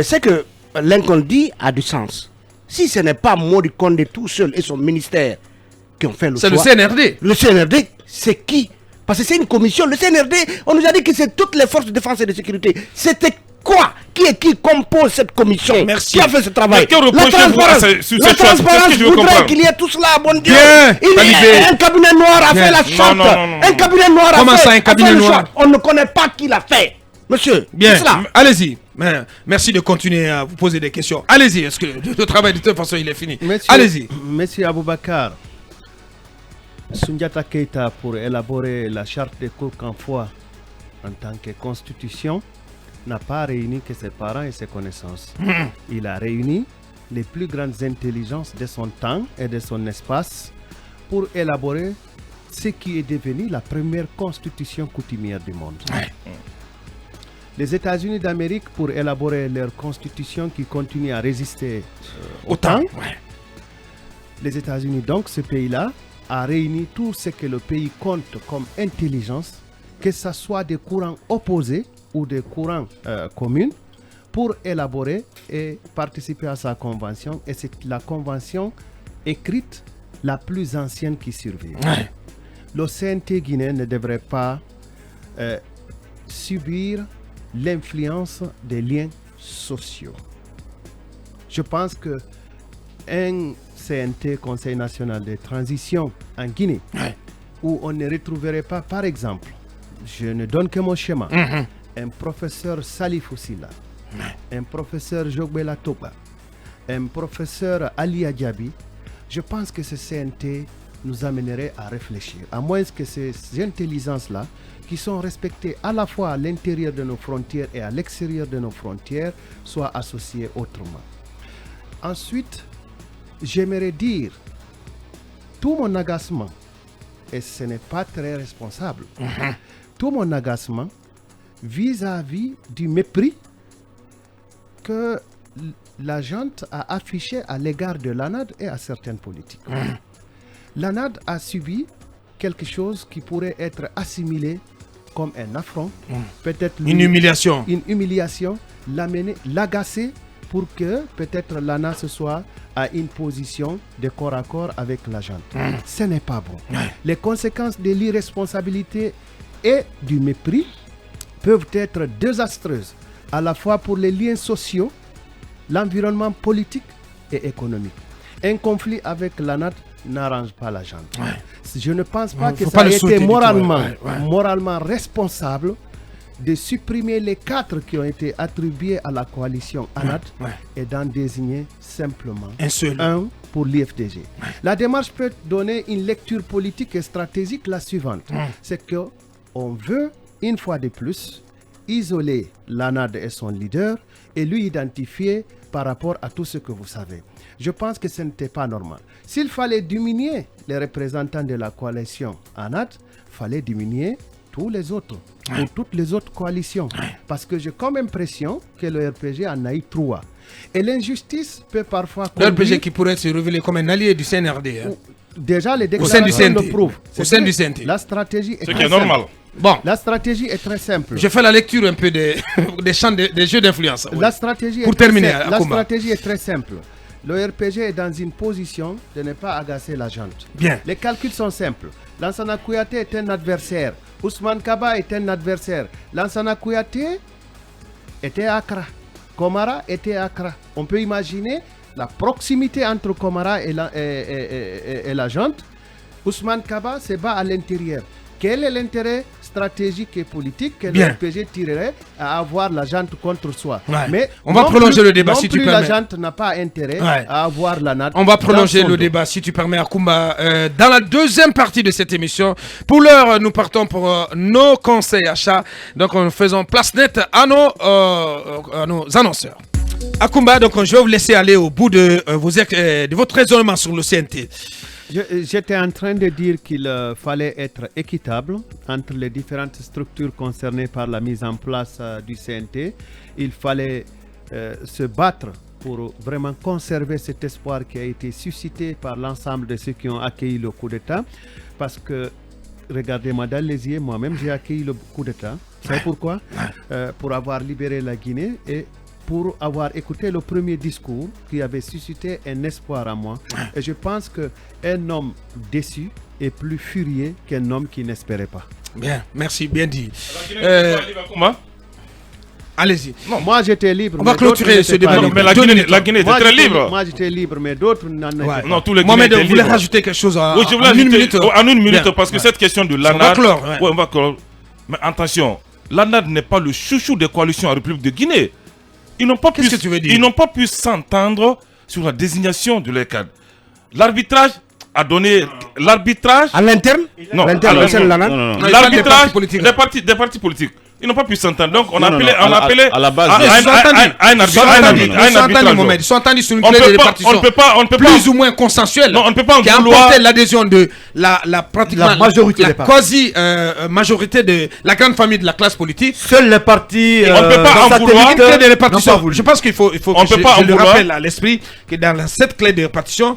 c'est que Lincoln dit a du sens. Si ce n'est pas Mori Kondé tout seul et son ministère qui ont fait le C'est le choix. CNRD. Le CNRD, c'est qui? Parce que c'est une commission. Le CNRD, on nous a dit que c'est toutes les forces de défense et de sécurité. C'était quoi? Qui compose cette commission? Merci. Qui a fait ce travail? Mais que reprochez-vous à La transparence voudrait qu'il y ait tout cela, bon Dieu. Un cabinet noir a fait la charte. Un cabinet noir a fait. Comment ça, un cabinet noir? On ne connaît pas qui l'a fait. Monsieur, bien, allez-y. Merci de continuer à vous poser des questions. Allez-y, parce que le travail de toute façon il est fini. Allez-y. Monsieur Aboubakar, Soundiata Keita, pour élaborer la charte des Kourkanfoua en tant que constitution, n'a pas réuni que ses parents et ses connaissances. Il a réuni les plus grandes intelligences de son temps et de son espace pour élaborer ce qui est devenu la première constitution coutumière du monde. Les États-Unis d'Amérique, pour élaborer leur constitution qui continue à résister au temps, les États-Unis, donc ce pays-là, a réuni tout ce que le pays compte comme intelligence, que ce soit des courants opposés ou des courants communs, pour élaborer et participer à sa convention. Et c'est la convention écrite la plus ancienne qui survive. Le CNT guinéen ne devrait pas subir l'influence des liens sociaux. Je pense que un CNT, Conseil national de transition en Guinée, où on ne retrouverait pas, par exemple, je ne donne que mon schéma, un professeur Salif Oussila, un professeur Jogbela Toba, un professeur Ali Adjabi, je pense que ce CNT nous amènerait à réfléchir, à moins que ces intelligences-là, qui sont respectées à la fois à l'intérieur de nos frontières et à l'extérieur de nos frontières, soient associées autrement. Ensuite, j'aimerais dire tout mon agacement, et ce n'est pas très responsable, tout mon agacement vis-à-vis du mépris que la junte a affiché à l'égard de l'ANAD et à certaines politiques. L'ANAD a subi quelque chose qui pourrait être assimilé comme un affront, peut-être une humiliation, l'agacer pour que peut-être l'ANA se soit à une position de corps à corps avec la junte. Ce n'est pas bon. Les conséquences de l'irresponsabilité et du mépris peuvent être désastreuses, à la fois pour les liens sociaux, l'environnement politique et économique. Un conflit avec l'ANAD n'arrange pas la junte. Je ne pense pas que ça ait été moralement responsable de supprimer les 4 qui ont été attribués à la coalition ANAD et d'en désigner simplement un pour l'IFDG. La démarche peut donner une lecture politique et stratégique la suivante. C'est qu'on veut, une fois de plus, isoler l'ANAD et son leader et lui identifier par rapport à tout ce que vous savez. Je pense que ce n'était pas normal. S'il fallait diminuer les représentants de la coalition ANAD, il fallait diminuer tous les autres, ou toutes les autres coalitions. Parce que j'ai comme impression que le RPG en a eu 3. Et l'injustice peut parfois... Le RPG qui pourrait se révéler comme un allié du CNRD. Déjà, les déclarations le prouvent. Au sein du CNT. La stratégie est très simple. Normal. Bon. La stratégie est très simple. Je fais la lecture un peu des champs des jeux d'influence. La stratégie pour terminer, la stratégie est très simple. Le RPG est dans une position de ne pas agacer la junte. Bien. Les calculs sont simples. Lansana Kouyaté est un adversaire. Ousmane Kaba est un adversaire. Lansana Kouyaté était à Accra. Komara était à Accra. On peut imaginer la proximité entre Komara et la junte. Ousmane Kaba se bat à l'intérieur. Quel est l'intérêt stratégique et politique que le RPG tirerait à avoir la junte contre soi? Mais on va prolonger le débat si tu permets. La junte n'a pas intérêt à avoir la NAD. On va prolonger le débat si tu permets, Akoumba. Dans la deuxième partie de cette émission, pour l'heure, nous partons pour nos conseils achats. Donc, nous faisons place nette à nos annonceurs. Akoumba, donc je vais vous laisser aller au bout de votre raisonnement sur le CNT. J'étais en train de dire qu'il fallait être équitable entre les différentes structures concernées par la mise en place du CNT. Il fallait se battre pour vraiment conserver cet espoir qui a été suscité par l'ensemble de ceux qui ont accueilli le coup d'État. Parce que, regardez-moi dans les yeux, moi-même j'ai accueilli le coup d'État. Vous savez pourquoi? Pour avoir libéré la Guinée et pour avoir écouté le premier discours qui avait suscité un espoir à moi. Et je pense qu'un homme déçu est plus furieux qu'un homme qui n'espérait pas. Bien, merci, bien dit. Allez-y. Non, moi j'étais libre. On va clôturer ce débat. Mais la Guinée était très libre. Moi j'étais libre, mais d'autres n'en étaient pas. Non, tous les Mohamed, Guinéens vous voulez rajouter quelque chose Oui, je voulais ajouter en une minute parce que cette question de l'ANAD. On va clore. Ouais, on va clore. Mais attention, l'ANAD n'est pas le chouchou des coalitions en République de Guinée. Ils n'ont pas pu. Qu'est-ce que tu veux dire? Ils n'ont pas pu s'entendre sur la désignation de leur cadre. L'arbitrage a donné l'arbitrage À l'interne? non, L'interne, alors, c'est non, l'ANAD? Non, non. l'arbitrage politiques. des partis politiques. Ils n'ont pas pu s'entendre. Donc on a Non, appelé non, à à la base, un Ils sont entendus sur une clé de répartition. On ne peut pas plus ou moins consensuelle. Non, on ne peut pas en qui a vouloir. emporté l'adhésion de pratiquement La majorité la des partis. quasi majorité de la grande famille de la classe politique. Seuls les partis. On ne peut pas en vouloir. Une clé de répartition. n'ont pas voulu. Je pense qu'il faut que je le rappelle à l'esprit que dans cette clé de répartition,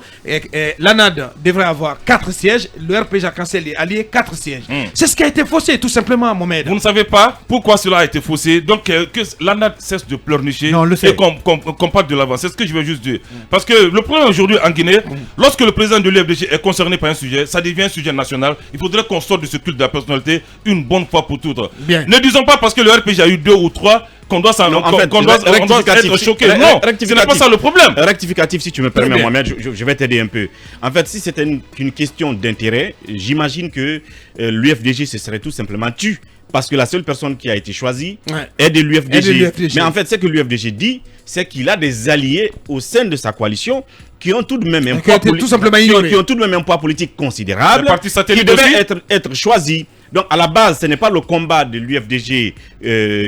l'ANAD devrait avoir 4 sièges, le RPG Arc-en-Ciel est allié 4 sièges. C'est ce qui a été faussé, tout simplement, Mohamed. Vous ne savez pas pourquoi cela a été faussé. Donc que l'ANAD cesse de pleurnicher Non, on le sait. et qu'on parte de l'avant. C'est ce que je veux juste dire. Parce que le problème aujourd'hui en Guinée, lorsque le président de l'UFDG est concerné par un sujet, ça devient un sujet national. Il faudrait qu'on sorte de ce culte de la personnalité une bonne fois pour toutes. Bien. Ne disons pas parce que le RPG a eu 2 ou 3 qu'on doit être choqué. Non, ce n'est pas ça le problème. Rectificatif, si tu me permets, bien. Mohamed, je vais t'aider un peu. En fait, si c'était une question d'intérêt, j'imagine que l'UFDG se serait tout simplement tu. Parce que la seule personne qui a été choisie est de l'UFDG. Mais en fait, ce que l'UFDG dit, c'est qu'il a des alliés au sein de sa coalition qui ont tout de même un poids politique considérable, Les partis qui satellites devaient aussi. être choisis. Donc à la base, ce n'est pas le combat de l'UFDG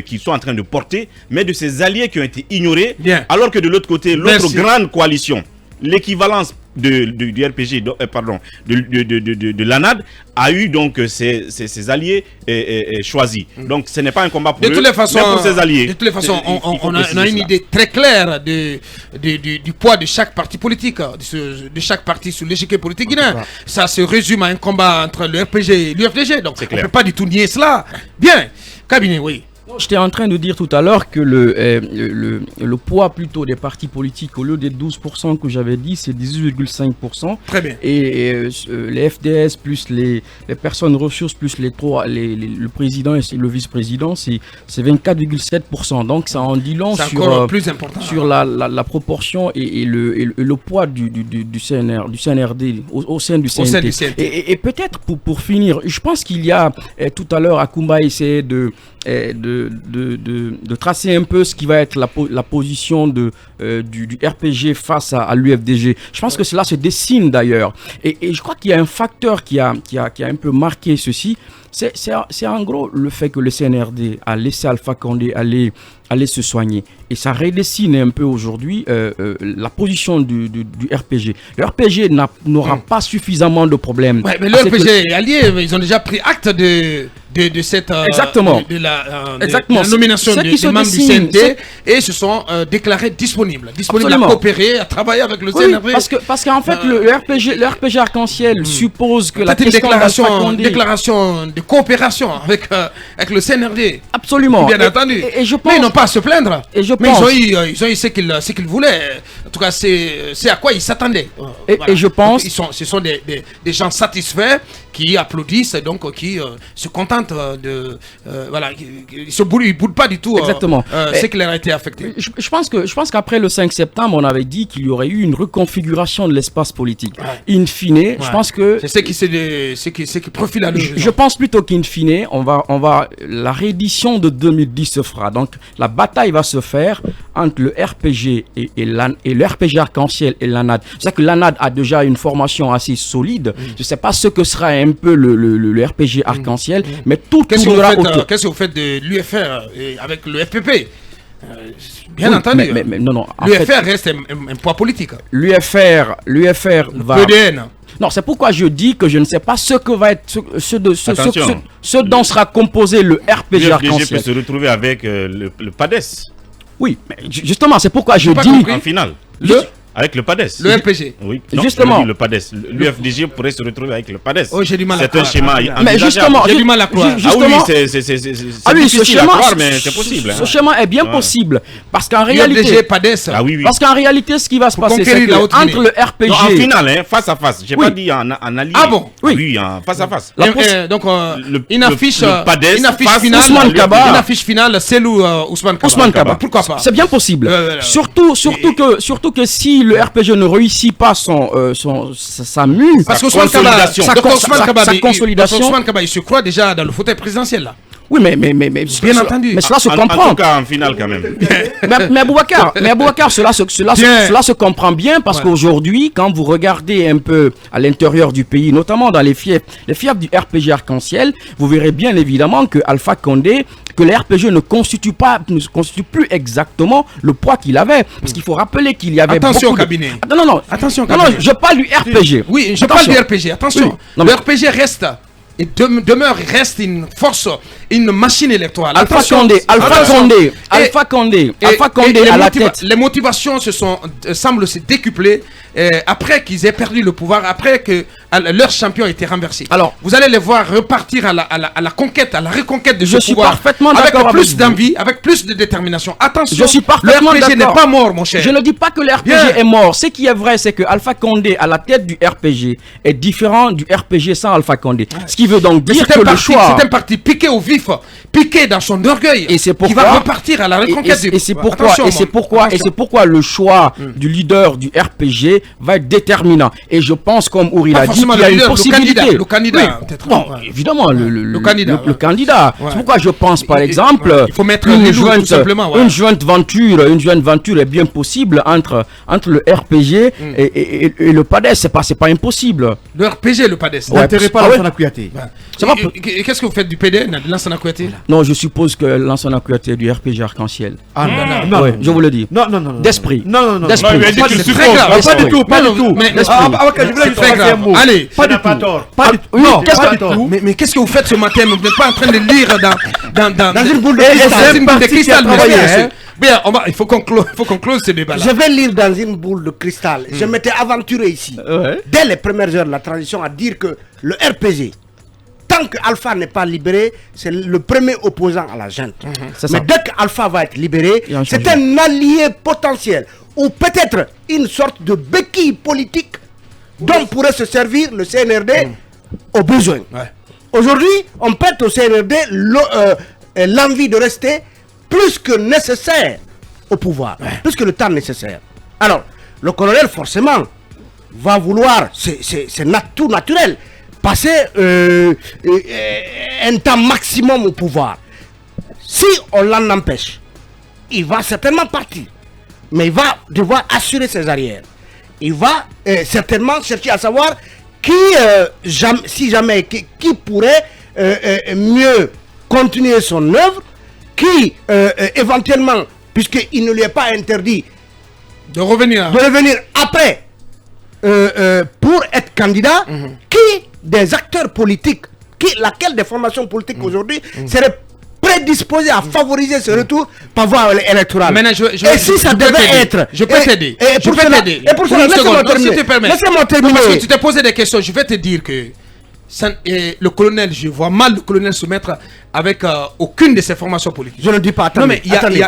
qu'ils sont en train de porter, mais de ses alliés qui ont été ignorés. Bien. Alors que de l'autre côté, l'autre Merci. grande coalition, l'équivalence du RPG, de l'ANAD, a eu donc ses alliés choisis. Donc ce n'est pas un combat pour eux, mais pour ses alliés. De toutes les façons, Il faut on a préciser une cela. idée très claire du poids de chaque parti politique, de chaque parti sur l'échiquier politique guinéen. Ça se résume à un combat entre le RPG et l'UFDG. Donc on ne clair. peut pas du tout nier cela. Bien, cabinet, oui. J'étais en train de dire tout à l'heure que le poids plutôt des partis politiques, au lieu des 12% que j'avais dit, c'est 18,5%. Très bien. Et les FDS plus les personnes ressources plus le président et le vice-président, c'est 24,7%. Donc ça en dit long C'est sur, encore plus important. sur la proportion et le poids du CNRD au sein du CNT. Au sein du CNT. Et peut-être pour finir, je pense qu'il y a tout à l'heure Akoumba essayait de tracer un peu ce qui va être la position du RPG face à l'UFDG. Je pense que cela se dessine d'ailleurs. Et je crois qu'il y a un facteur qui a un peu marqué ceci. C'est en gros le fait que le CNRD a laissé Alpha Condé aller se soigner. Et ça redessine un peu aujourd'hui la position du RPG. Le RPG n'aura pas suffisamment de problèmes. Ouais, mais le RPG est allié, ils ont déjà pris acte de cette exactement. de la nomination des membres du CNT et se sont déclarés disponibles Absolument. à coopérer, à travailler avec le CNRD. Parce qu'en fait le RPG Arc-en-Ciel suppose que la une question déclaration de coopération avec le CNRD. Absolument. Bien entendu. Et je pense, mais ils n'ont pas à se plaindre. Et je mais pense, ils ont eu ce qu'ils voulaient. En tout cas, c'est à quoi ils s'attendaient. Et je pense, ce sont des gens satisfaits qui applaudissent, donc qui se contentent de voilà, ils boudent pas du tout. Exactement. Ce qui leur a été affecté. Je pense qu'après le 5 septembre, on avait dit qu'il y aurait eu une reconfiguration de l'espace politique. In fine, je pense que c'est ce qui profile à l'horizon. Je pense plutôt qu'in fine, la réédition de 2010 se fera. Donc la bataille va se faire entre le RPG et le RPG Arc-en-Ciel et l'ANAD. C'est-à-dire que l'ANAD a déjà une formation assez solide. Je ne sais pas ce que sera un peu le RPG Arc-en-Ciel, mais tout tournera autour. Qu'est-ce que vous faites de l'UFR avec le FPP? Bien entendu. Mais non. L'UFR reste un poids politique. L'UFR va... PDN. Non, c'est pourquoi je dis que je ne sais pas ce que va être ce dont sera composé le RPG Arc-en-Ciel. peut se retrouver avec le PADES. Oui, mais justement, c'est pourquoi je dis... En finale. Avec le PADES. Le RPG. Oui, Justement. le PADES. L'UFDG pourrait se retrouver avec le PADES. Oh, j'ai du mal à C'est un croire. schéma. Mais justement, J'ai du mal à croire. Ah oui, justement, c'est difficile à croire, mais c'est ce possible. ce schéma est bien possible. Parce qu'en UFDG, réalité, PADES. Ah oui, oui. parce qu'en réalité, ce qui va se passer, c'est conquérir que la Haute-Guinée. entre le RPG. Non, en finale, hein, face à face. J'ai Oui. pas dit en allié. Ah bon? Oui. Oui, face à face. Donc, Le- une affiche, le PADES une affiche face finale, Ousmane Kaba. une affiche finale, Selou Ousmane Kaba. Ousmane Kaba. Pourquoi pas? C'est bien possible. Surtout que si le RPG ne réussit pas sa mue, Parce Sa qu'Ousmane Kaba, consolidation. Dr. Ousmane Kaba, sa mais consolidation. Dr. Ousmane Kaba, il se croit déjà dans le fauteuil présidentiel là. oui, mais Bien entendu. Mais cela se En comprend. tout cas, en finale, quand même. Mais Aboubacar, cela se comprend bien parce Ouais. qu'aujourd'hui, quand vous regardez un peu à l'intérieur du pays, notamment dans les fiefs du RPG Arc-en-Ciel, vous verrez bien évidemment que Alpha Condé, que le RPG ne constitue plus exactement le poids qu'il avait. Parce qu'il faut rappeler qu'il y avait Attention beaucoup au cabinet. Non, Attention au non, cabinet. je parle du RPG. Oui, je Attention. parle du RPG, attention. Oui. Non, Le mais- RPG reste et reste une force, une machine électorale. Alpha Attention. Condé, Et- Alpha Condé et à la les tête. Les motivations semblent se décupler après qu'ils aient perdu le pouvoir, après que leur champion ait été renversé. Alors, vous allez les voir repartir à la conquête, à la reconquête de Je ce suis pouvoir. parfaitement avec d'accord plus avec d'envie, avec plus de détermination. Attention, Je suis parfaitement le RPG n'est d'accord. pas mort, mon cher. Je ne dis pas que le RPG Bien. est mort. Ce qui est vrai, c'est que Alpha Condé à la tête du RPG est différent du RPG sans Alpha Condé. Ce qui veut donc Mais dire que le choix. c'est un parti piqué au vif, piqué dans son orgueil, Et c'est qui pourquoi va repartir à la reconquête et c'est pourquoi Attention, et c'est mon- pourquoi et attention. c'est pourquoi le choix du leader du RPG va être déterminant. Et je pense, comme Ouri Pas l'a dit, forcément qu'il y a le une leader, possibilité. le candidat, Oui. peut-être. Bon, Ouais. évidemment, le candidat, le ouais. candidat. Ouais. C'est pourquoi je pense, par Et- exemple, il faut mettre une les loups, jointe, tout simplement, ouais. une jointe venture est bien possible entre le RPG et le PADES. C'est pas impossible. Le RPG, le PADES. Ouais. N'enterrez pas Ah ouais. Lansana Kouyaté. Ça va Et qu'est-ce que vous faites du PD, Lansana Kouyaté? Non, je suppose que Lansana Kouyaté est du RPG Arc-en-Ciel. Ah non, non, Ouais, non. je vous le dis. Non. D'esprit. Non. D'esprit. Non, il a dit Pas que du tu tout. très grave. Ah, pas du tout, pas Mais du tout. mais- Je voulais c'est juste très passer un grave. mot. Allez. Pas du tout. Pas du tout. oui, Non, qu'est-ce pas que- du tout. Mais qu'est-ce que vous faites ce matin? Vous n'êtes pas en train de lire dans une boule de Eh, cristal. c'est une boule de Parti qui a cristal, travaillé, monsieur. hein. Bien, il faut qu'on close ce débat-là. Je vais lire dans une boule de cristal. Je m'étais aventuré ici, Ouais. dès les premières heures de la transition, à dire que le RPG, tant que Alpha n'est pas libéré, c'est le premier opposant à la junte. C'est Mais ça. dès qu'Alpha va être libéré, Il y a un c'est changement. un allié potentiel, ou peut-être une sorte de béquille politique dont pourrait se servir le CNRD au besoin. Ouais. Aujourd'hui, on pète au CNRD l'envie de rester plus que nécessaire au pouvoir, plus que le temps nécessaire. Alors, le colonel, forcément, va vouloir, c'est tout naturel, passer un temps maximum au pouvoir. Si on l'en empêche, il va certainement partir. Mais il va devoir assurer ses arrières. Il va certainement chercher à savoir qui pourrait mieux continuer son œuvre, qui éventuellement, puisqu'il ne lui est pas interdit De revenir. de revenir après pour être candidat, qui des acteurs politiques, laquelle des formations politiques aujourd'hui serait prédisposé à favoriser ce retour par voie électorale. Maintenant, Et si ça devait être... Je peux t'aider. Et pour cela, Une laissez-moi seconde, terminer. si tu permets. Laissez-moi Non, terminer. parce que tu t'es posé des questions. Je vais te dire que le colonel, je vois mal le colonel se mettre avec aucune de ses formations politiques. Je ne dis pas, attendez. Non, mais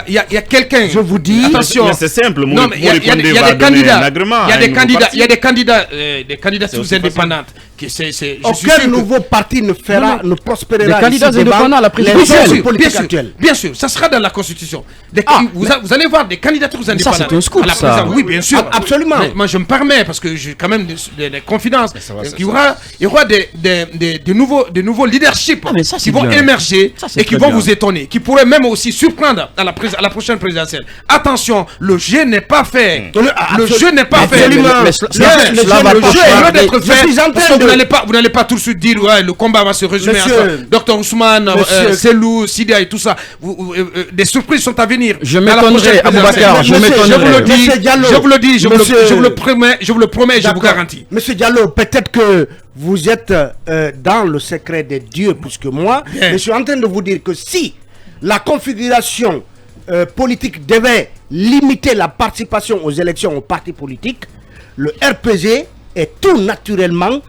il y a quelqu'un. Je vous dis... Attention. Mais c'est simple, Non, mais il y a Condé des va donner candidats. un agrément Il y a à un des nouveau candidats. parti. Il y a des candidatures aussi indépendantes. Je suis sûr Aucun que- nouveau parti ne fera, ne prospérera Les candidats ici devant indépendants à la les présidentielle. forces Bien sûr, politiques bien sûr, actuelles. bien sûr, ça sera dans la Constitution. Vous allez voir des candidatures ça, indépendantes. c'est un scoop, à la ça. présidence. Oui, bien sûr. Absolument. Mais moi, je me permets, parce que j'ai quand même des confidences. va, Il y aura des nouveaux leaderships Ah, mais ça, qui c'est vont bien. émerger Ça, c'est et qui très vont bien. vous étonner, qui pourraient même aussi surprendre à la prochaine présidentielle. Attention, le jeu n'est pas fait. Le jeu n'est pas fait. Absolument. Mais cela va Le pas jeu est loin tarder. d'être Je fait. suis en Parce train que de- vous n'allez pas tout de suite dire ouais, le combat va se résumer à ça. Monsieur. Dr Ousmane, Monsieur. Selou, Sidia et tout ça. Des surprises sont à venir. Je Dans la m'étonnerais, prochaine Aboubacar, présidentielle. je Monsieur, m'étonnerais. vous le dis, Monsieur Diallo. je vous le dis, Monsieur. je vous le promets, je vous le D'accord. garantis. Monsieur Diallo, peut-être que vous êtes dans le secret des dieux, puisque moi, Bien. je suis en train de vous dire que si la configuration politique devait limiter la participation aux élections aux partis politiques, le RPG est tout naturellement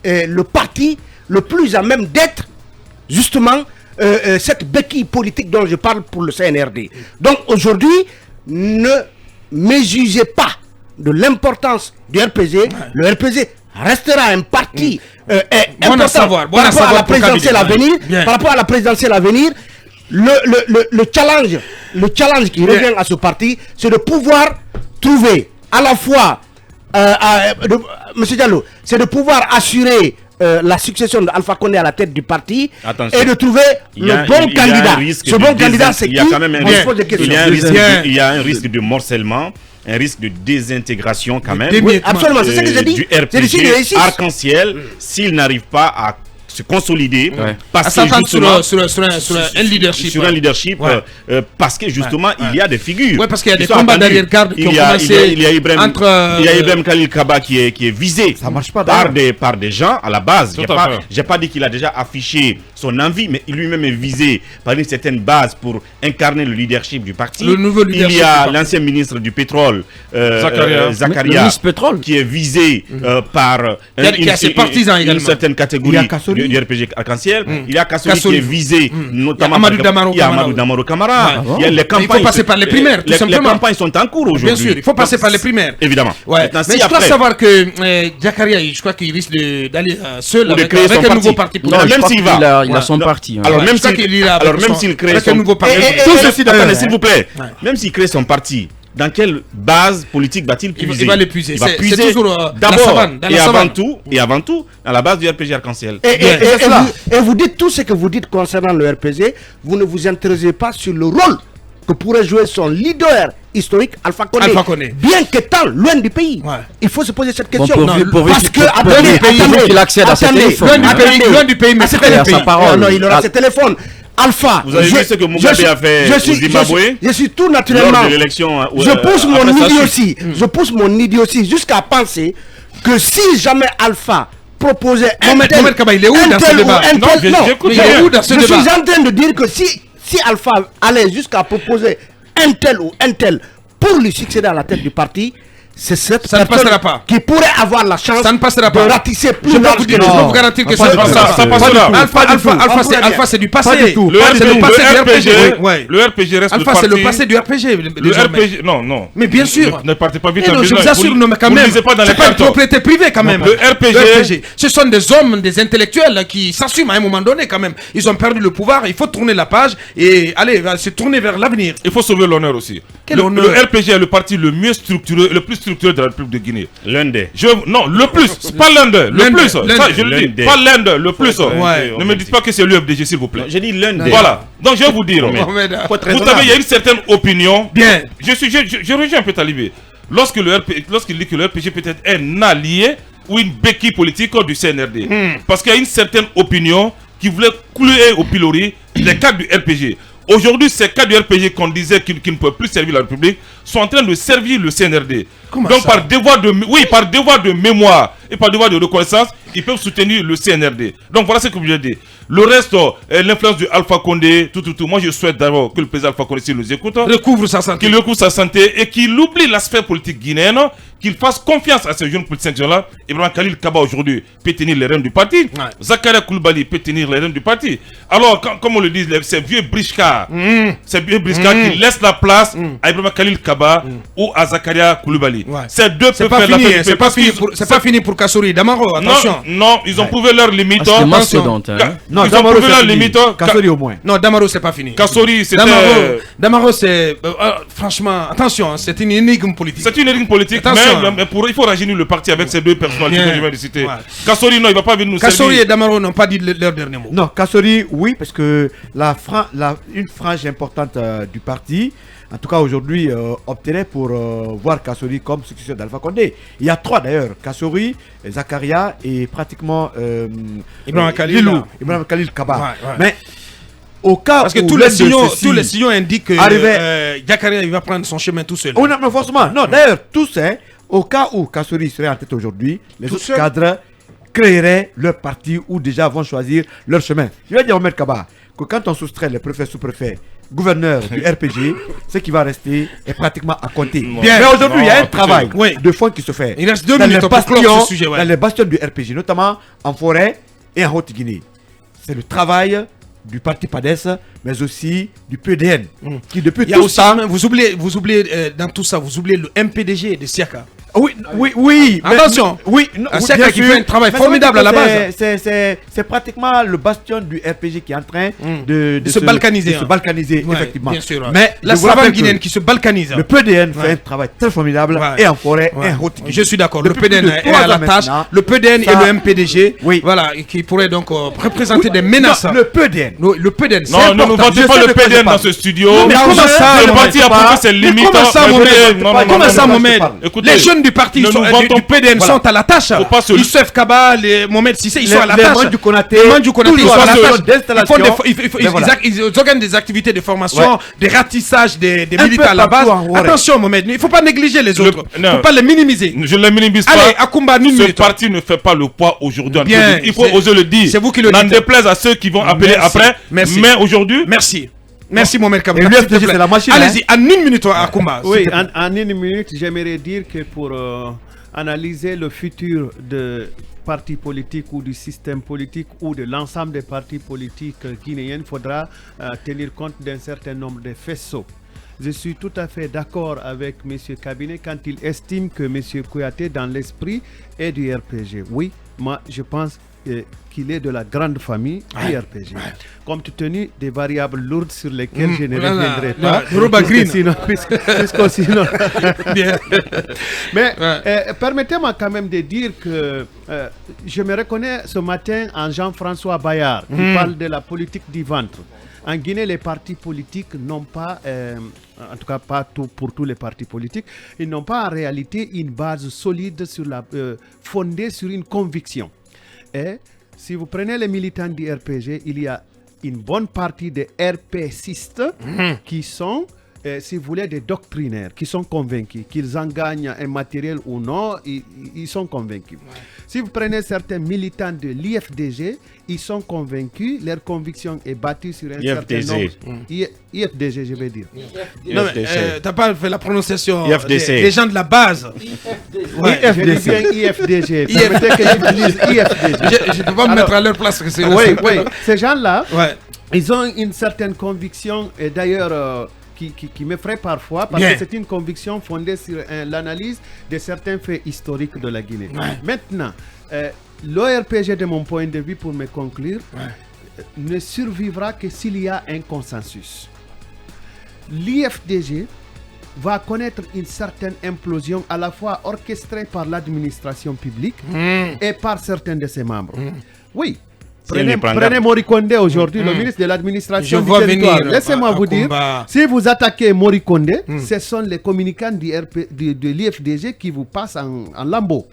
le parti le plus à même d'être justement cette béquille politique dont je parle pour le CNRD. Donc aujourd'hui, ne méjugez pas de l'importance du RPG. Le RPG restera un parti important par rapport à la présidentielle à venir. Par rapport à la présidentielle à venir, le challenge qui revient à ce parti, c'est de pouvoir trouver à la fois, Monsieur Diallo, c'est de pouvoir assurer la succession d'Alpha Condé à la tête du parti. Attention. Et de trouver le bon candidat. Ce bon candidat, c'est qui? Il y a un risque de morcellement, un risque de désintégration quand même. Oui, absolument, c'est ce que j'ai dit. Du RPG Arc-en-Ciel, s'il n'arrive pas à se consolider, parce que justement, sur un leadership. Sur un leadership, parce que justement, il y a des figures. Oui, parce qu'il y a des combats d'arrière-garde qui ont commencé. Il y a Ibrahim Khalil Kaba qui est visé par des gens à la base. J'ai pas dit qu'il a déjà affiché son envie, mais lui-même est visé par une certaine base pour incarner le leadership du parti. Le nouveau leadership. Il y a l'ancien ministre du pétrole, Zakaria, qui est visé par une certaine catégorie du RPG Arc-en-Ciel. Il y a Kassori qui est visé, notamment Amadou Damaro Camara. Il faut passer par les primaires, tout simplement. Les campagnes sont en cours aujourd'hui. Bien sûr, il faut passer par les primaires. Évidemment. Mais je dois savoir que Zakaria, je crois qu'il risque d'aller seul avec un nouveau parti politique. Même s'il va. Il a son parti. Alors même s'il crée son parti. Attendez, s'il vous plaît. Même s'il crée son parti, dans quelle base politique va-t-il puiser? Il va les puiser. C'est toujours d'abord et avant tout dans la base du RPG Arc-en-Ciel. Et vous dites tout ce que vous dites concernant le RPG, vous ne vous intéressez pas sur le rôle que pourrait jouer son leader historique, Alpha Condé. Bien qu'étant loin du pays. Il faut se poser cette question. Parce que qu'il accède à ses téléphones. Loin du pays, mais c'est pas le pays. Non, il aura ses téléphones. Alpha, vous avez vu ce que Mugabe a fait au Zimbabwe? Je suis tout naturellement. Lors de l'élection. Je pousse mon idiotie jusqu'à penser que si jamais Alpha proposait Mohamed Kaba, il est où dans ce débat? Je suis en train de dire que si Alpha allait jusqu'à proposer un tel ou un tel pour lui succéder à la tête du parti, c'est cette personne qui pourrait avoir la chance de ratisser plus large que les autres. Je peux vous garantir que ça passera. Alpha, c'est du passé. Le RPG reste Alpha, c'est le passé du RPG. Non. Mais bien sûr. Ne partez pas vite. Je vous assure, mais quand même, c'est pas une propriété privée quand même. Le RPG, ce sont des hommes, des intellectuels qui s'assument à un moment donné quand même. Ils ont perdu le pouvoir, il faut tourner la page et aller se tourner vers l'avenir. Il faut sauver l'honneur aussi. Le RPG est le parti le mieux structuré, le plus structuré de la République de Guinée. L'un des. Non, le plus. C'est pas l'un des. Le plus. Ça, je le dis. Pas l'un des. Le plus. Ne me dites pas que c'est l'UFDG, s'il vous plaît. J'ai dit l'un des. Voilà. Donc je vais vous dire. Vous savez, il y a une certaine opinion. Bien. Je rejoins un peu Talibé. Lorsqu'il dit que le RPG peut être un allié ou une béquille politique du CNRD. Parce qu'il y a une certaine opinion qui voulait clouer au pilori les cadres du RPG. Aujourd'hui, ces cas du RPG qu'on disait qu'ils ne peuvent plus servir la République sont en train de servir le CNRD. Donc par devoir de mémoire et par devoir de reconnaissance, ils peuvent soutenir le CNRD. Donc voilà ce que je veux dire. Le reste, l'influence de Alpha Condé, tout. Moi je souhaite d'abord que le président Alpha Condé nous écoute. Recouvre sa santé. Qu'il recouvre sa santé et qu'il oublie l'aspect politique guinéen, qu'il fasse confiance à ces jeunes politiciens-là. Ibrahim Khalil Kaba aujourd'hui peut tenir les rênes du parti. Zakaria Koulibaly peut tenir les rênes du parti. Alors, comme on le dit, ces vieux briscards, qui laissent la place à Ibrahim Khalil Kaba ou à Zakaria Koulibaly. Ces deux peuvent faire la paix. C'est pas fini pour Kassori Damaro, attention. Non, ils ont prouvé leur limite. C'est mastodonte. Ils ont prouvé leur limite. Kassori au moins. Non, Damaro c'est pas fini. Kassori c'était... Damaro c'est... franchement, attention, c'est une énigme politique. C'est une énigme politique, mais il faut rajeunir le parti avec ces deux personnalités que je viens de citer. Kassori, non, il va pas venir nous servir. Kassori et Damaro n'ont pas dit leur dernier mot. Non, Kassori, oui, parce que une frange importante du parti, en tout cas aujourd'hui, opterait pour voir Kassori comme successeur d'Alpha Condé. Il y a trois d'ailleurs, Kassori, Zakaria et pratiquement Ibrahim Khalil Kaba. Mais au cas parce que où tous les signaux indiquent que Zakaria il va prendre son chemin tout seul. Oh, non, mais forcément, non, d'ailleurs, tous, au cas où Kassori serait en tête aujourd'hui, les autres cadres créeraient leur parti ou déjà vont choisir leur chemin. Je vais dire au Maître Kaba que quand on soustrait les préfets sous-préfets gouverneur du RPG, ce qui va rester est pratiquement à compter. Bien. Mais aujourd'hui, il y a un travail Oui. de fond qui se fait. Il reste 2 dans minutes les pour clore bastions, ce sujet. Ouais. dans les bastions du RPG, notamment en forêt et en Haute-Guinée. C'est le travail du parti PADES, mais aussi du PDN, qui depuis Il y a tout aussi, ça... vous oubliez dans tout ça, vous oubliez le MPDG de Siaka. Oui. Attention. Oui, Siaka bien qui sûr. fait un travail Mais formidable à la base. C'est pratiquement le bastion du RPG qui est en train de se balkaniser. de se balkaniser, Ouais, effectivement. bien sûr. Mais la je vous rappelle savane que guinéenne qui se balkanise. le PDN fait un travail très formidable Ouais. et en forêt Ouais. et en Haute-Guinée. Je suis d'accord. Le Depuis PDN plus de est 3 à la ans tâche. maintenant, Le PDN ça- et le MPDG, Oui. voilà, qui pourraient donc représenter des menaces. Non, le PDN. Le PDN, c'est Non, ne nous important. vantez Je pas sais le de quoi je PDN dans parle. ce studio. Mais comment ça, Le Mohamed, parti a prouvé ses Mais limites. comment ça, Non, Mohamed non, non, Comment non, ça, non, Mohamed Écoutez, Les jeunes du parti ne nous du vantons- PDN voilà. sont à la tâche. Faut pas se- Youssef Kaba, les Mohamed Sissé, ils sont à la Les tâche. Mandjou Konaté, Les Mandjou Konaté, ils toujours sont à la à la tâche. zone d'installation. Ils voilà. ils organisent des activités de formation, Ouais. des ratissages des Un militants peu à la base. partout en Waré. Attention, Mohamed, il ne faut pas négliger les autres. Il ne non. faut pas les minimiser. Je ne les minimise pas. Allez, Akoumba, une Ce minute. parti ne fait pas le poids aujourd'hui. Bien, Il faut c'est- oser le dire. c'est vous qui le N'en dites. déplaise à ceux qui vont appeler Merci. après. Merci. Mais aujourd'hui, Merci. Merci, Mohamed Kaba. Et s'il te l'UFDG, plaît. c'est la machine, Allez-y, en une minute, Akoumba. Oui, en une minute, j'aimerais dire que pour analyser le futur de partis politiques ou du système politique ou de l'ensemble des partis politiques guinéens, il faudra tenir compte d'un certain nombre de faisceaux. Je suis tout à fait d'accord avec M. Kabinet quand il estime que M. Kouyaté, dans l'esprit, est du RPG. Oui, moi, je pense qu'il est de la grande famille du RPG. Compte tenu des variables lourdes sur lesquelles je ne reviendrai pas. Yoruba Green. Puisque sinon... Bien. Mais permettez-moi quand même de dire que je me reconnais ce matin en Jean-François Bayard qui parle de la politique du ventre. En Guinée, les partis politiques n'ont pas, en tout cas pas pour tous les partis politiques, ils n'ont pas en réalité une base solide fondée sur une conviction. Et si vous prenez les militants du RPG, il y a une bonne partie des RPcistes qui sont, si vous voulez, des doctrinaires, qui sont convaincus, qu'ils en gagnent un matériel ou non, ils sont convaincus. Si vous prenez certains militants de l'IFDG, ils sont convaincus, leur conviction est bâtie sur un certain nombre... IFDG, je vais dire. Non, mais t'as pas fait la prononciation IFDC. des gens de la base. Ouais, je dis bien IFDG. Permettez que j'utilise IFDG. Je ne peux pas me mettre à leur place. Que c'est Oui. Ces gens-là, Ouais. ils ont une certaine conviction, et d'ailleurs... Qui m'effraie parfois parce Bien. que c'est une conviction fondée sur l'analyse de certains faits historiques de la Guinée. Maintenant, l'ORPG, de mon point de vue, pour me conclure, ne survivra que s'il y a un consensus. L'IFDG va connaître une certaine implosion à la fois orchestrée par l'administration publique et par certains de ses membres. Oui. Prenez Morikonde aujourd'hui, le ministre de l'administration du territoire. Laissez-moi vous dire, si vous attaquez Morikonde, ce sont les communicants de l'IFDG qui vous passent en lambeau.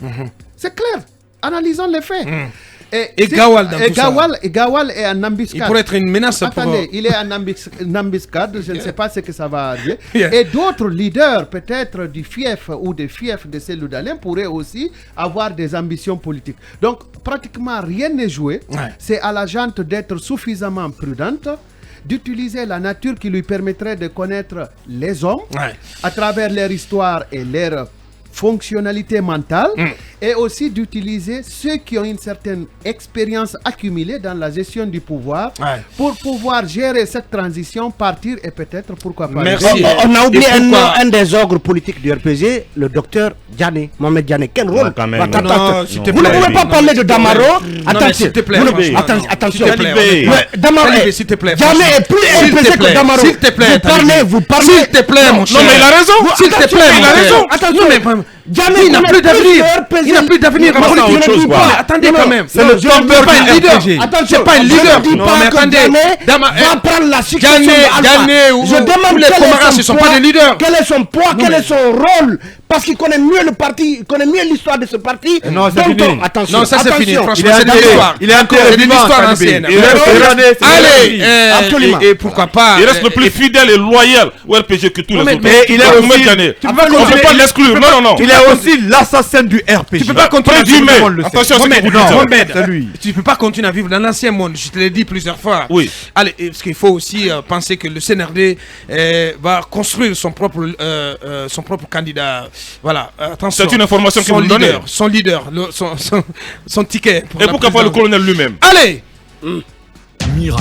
C'est clair. Analysons les faits. Et Gawal dans tout ça. Et Gawal est en embuscade. Il pourrait être une menace Attendez, il est en embuscade, je ne sais pas ce que ça va arriver. Yeah. Et d'autres leaders, peut-être du FIEF ou des FIEF de Cellou Dalein, pourraient aussi avoir des ambitions politiques. Donc, pratiquement rien n'est joué. C'est à la gente d'être suffisamment prudente, d'utiliser la nature qui lui permettrait de connaître les hommes à travers leur histoire et leur fonctionnalité mentale, et aussi d'utiliser ceux qui ont une certaine expérience accumulée dans la gestion du pouvoir pour pouvoir gérer cette transition, partir et peut-être, pourquoi pas... Merci. On a oublié un des ogres politiques du RPG, le docteur Diané, Mohamed Diané. Quel rôle quand même. Vous ne pouvez pas parler de Damaro. Attention, s'il te plaît, attention. Damaro, Damaro, s'il te plaît. Diané est plus RPG que Damaro. S'il te plaît. Vous parlez. S'il te plaît, mon cher. non, mais il a raison. S'il te plaît, il a raison. Attention, mais Diané, il n'a plus d'avenir. Il n'a plus d'avenir. Attendez quand même. C'est le c'est pas un leader. C'est pas un leader. Non, mais attendez. Va prendre la succession de Alpha. Je demande tous les camarades, ce ne sont pas des leaders. Quel est son poids, quel est son rôle parce qu'il connaît mieux le parti, il connaît mieux l'histoire de ce parti. Non, c'est fini. Attention, Non, ça c'est fini. Franchement, Il est c'est de l'histoire. Il est enterré C'est de vivant, l'histoire Talibé. ancienne. Allez, absolument. Et pourquoi pas. Il reste le plus fidèle et loyal au RPG que tous les autres. mais il est Donc, aussi- Gagné. tu peux On pas ne peut pas continuer- l'exclure. Non, non. Il est aussi l'assassin du RPG. Tu peux pas continuer à Présumé. vivre. Attention à ce que vous dites. Mohamed, c'est lui. tu peux pas continuer à vivre dans l'ancien monde. Je te l'ai dit plusieurs fois. Oui. Allez, parce qu'il faut aussi penser que le CNRD va construire son propre candidat. Voilà. Attention. C'est une information que Son vous me donnez. son leader, son ticket. Et pourquoi pas le colonel lui-même? Allez. Miracle.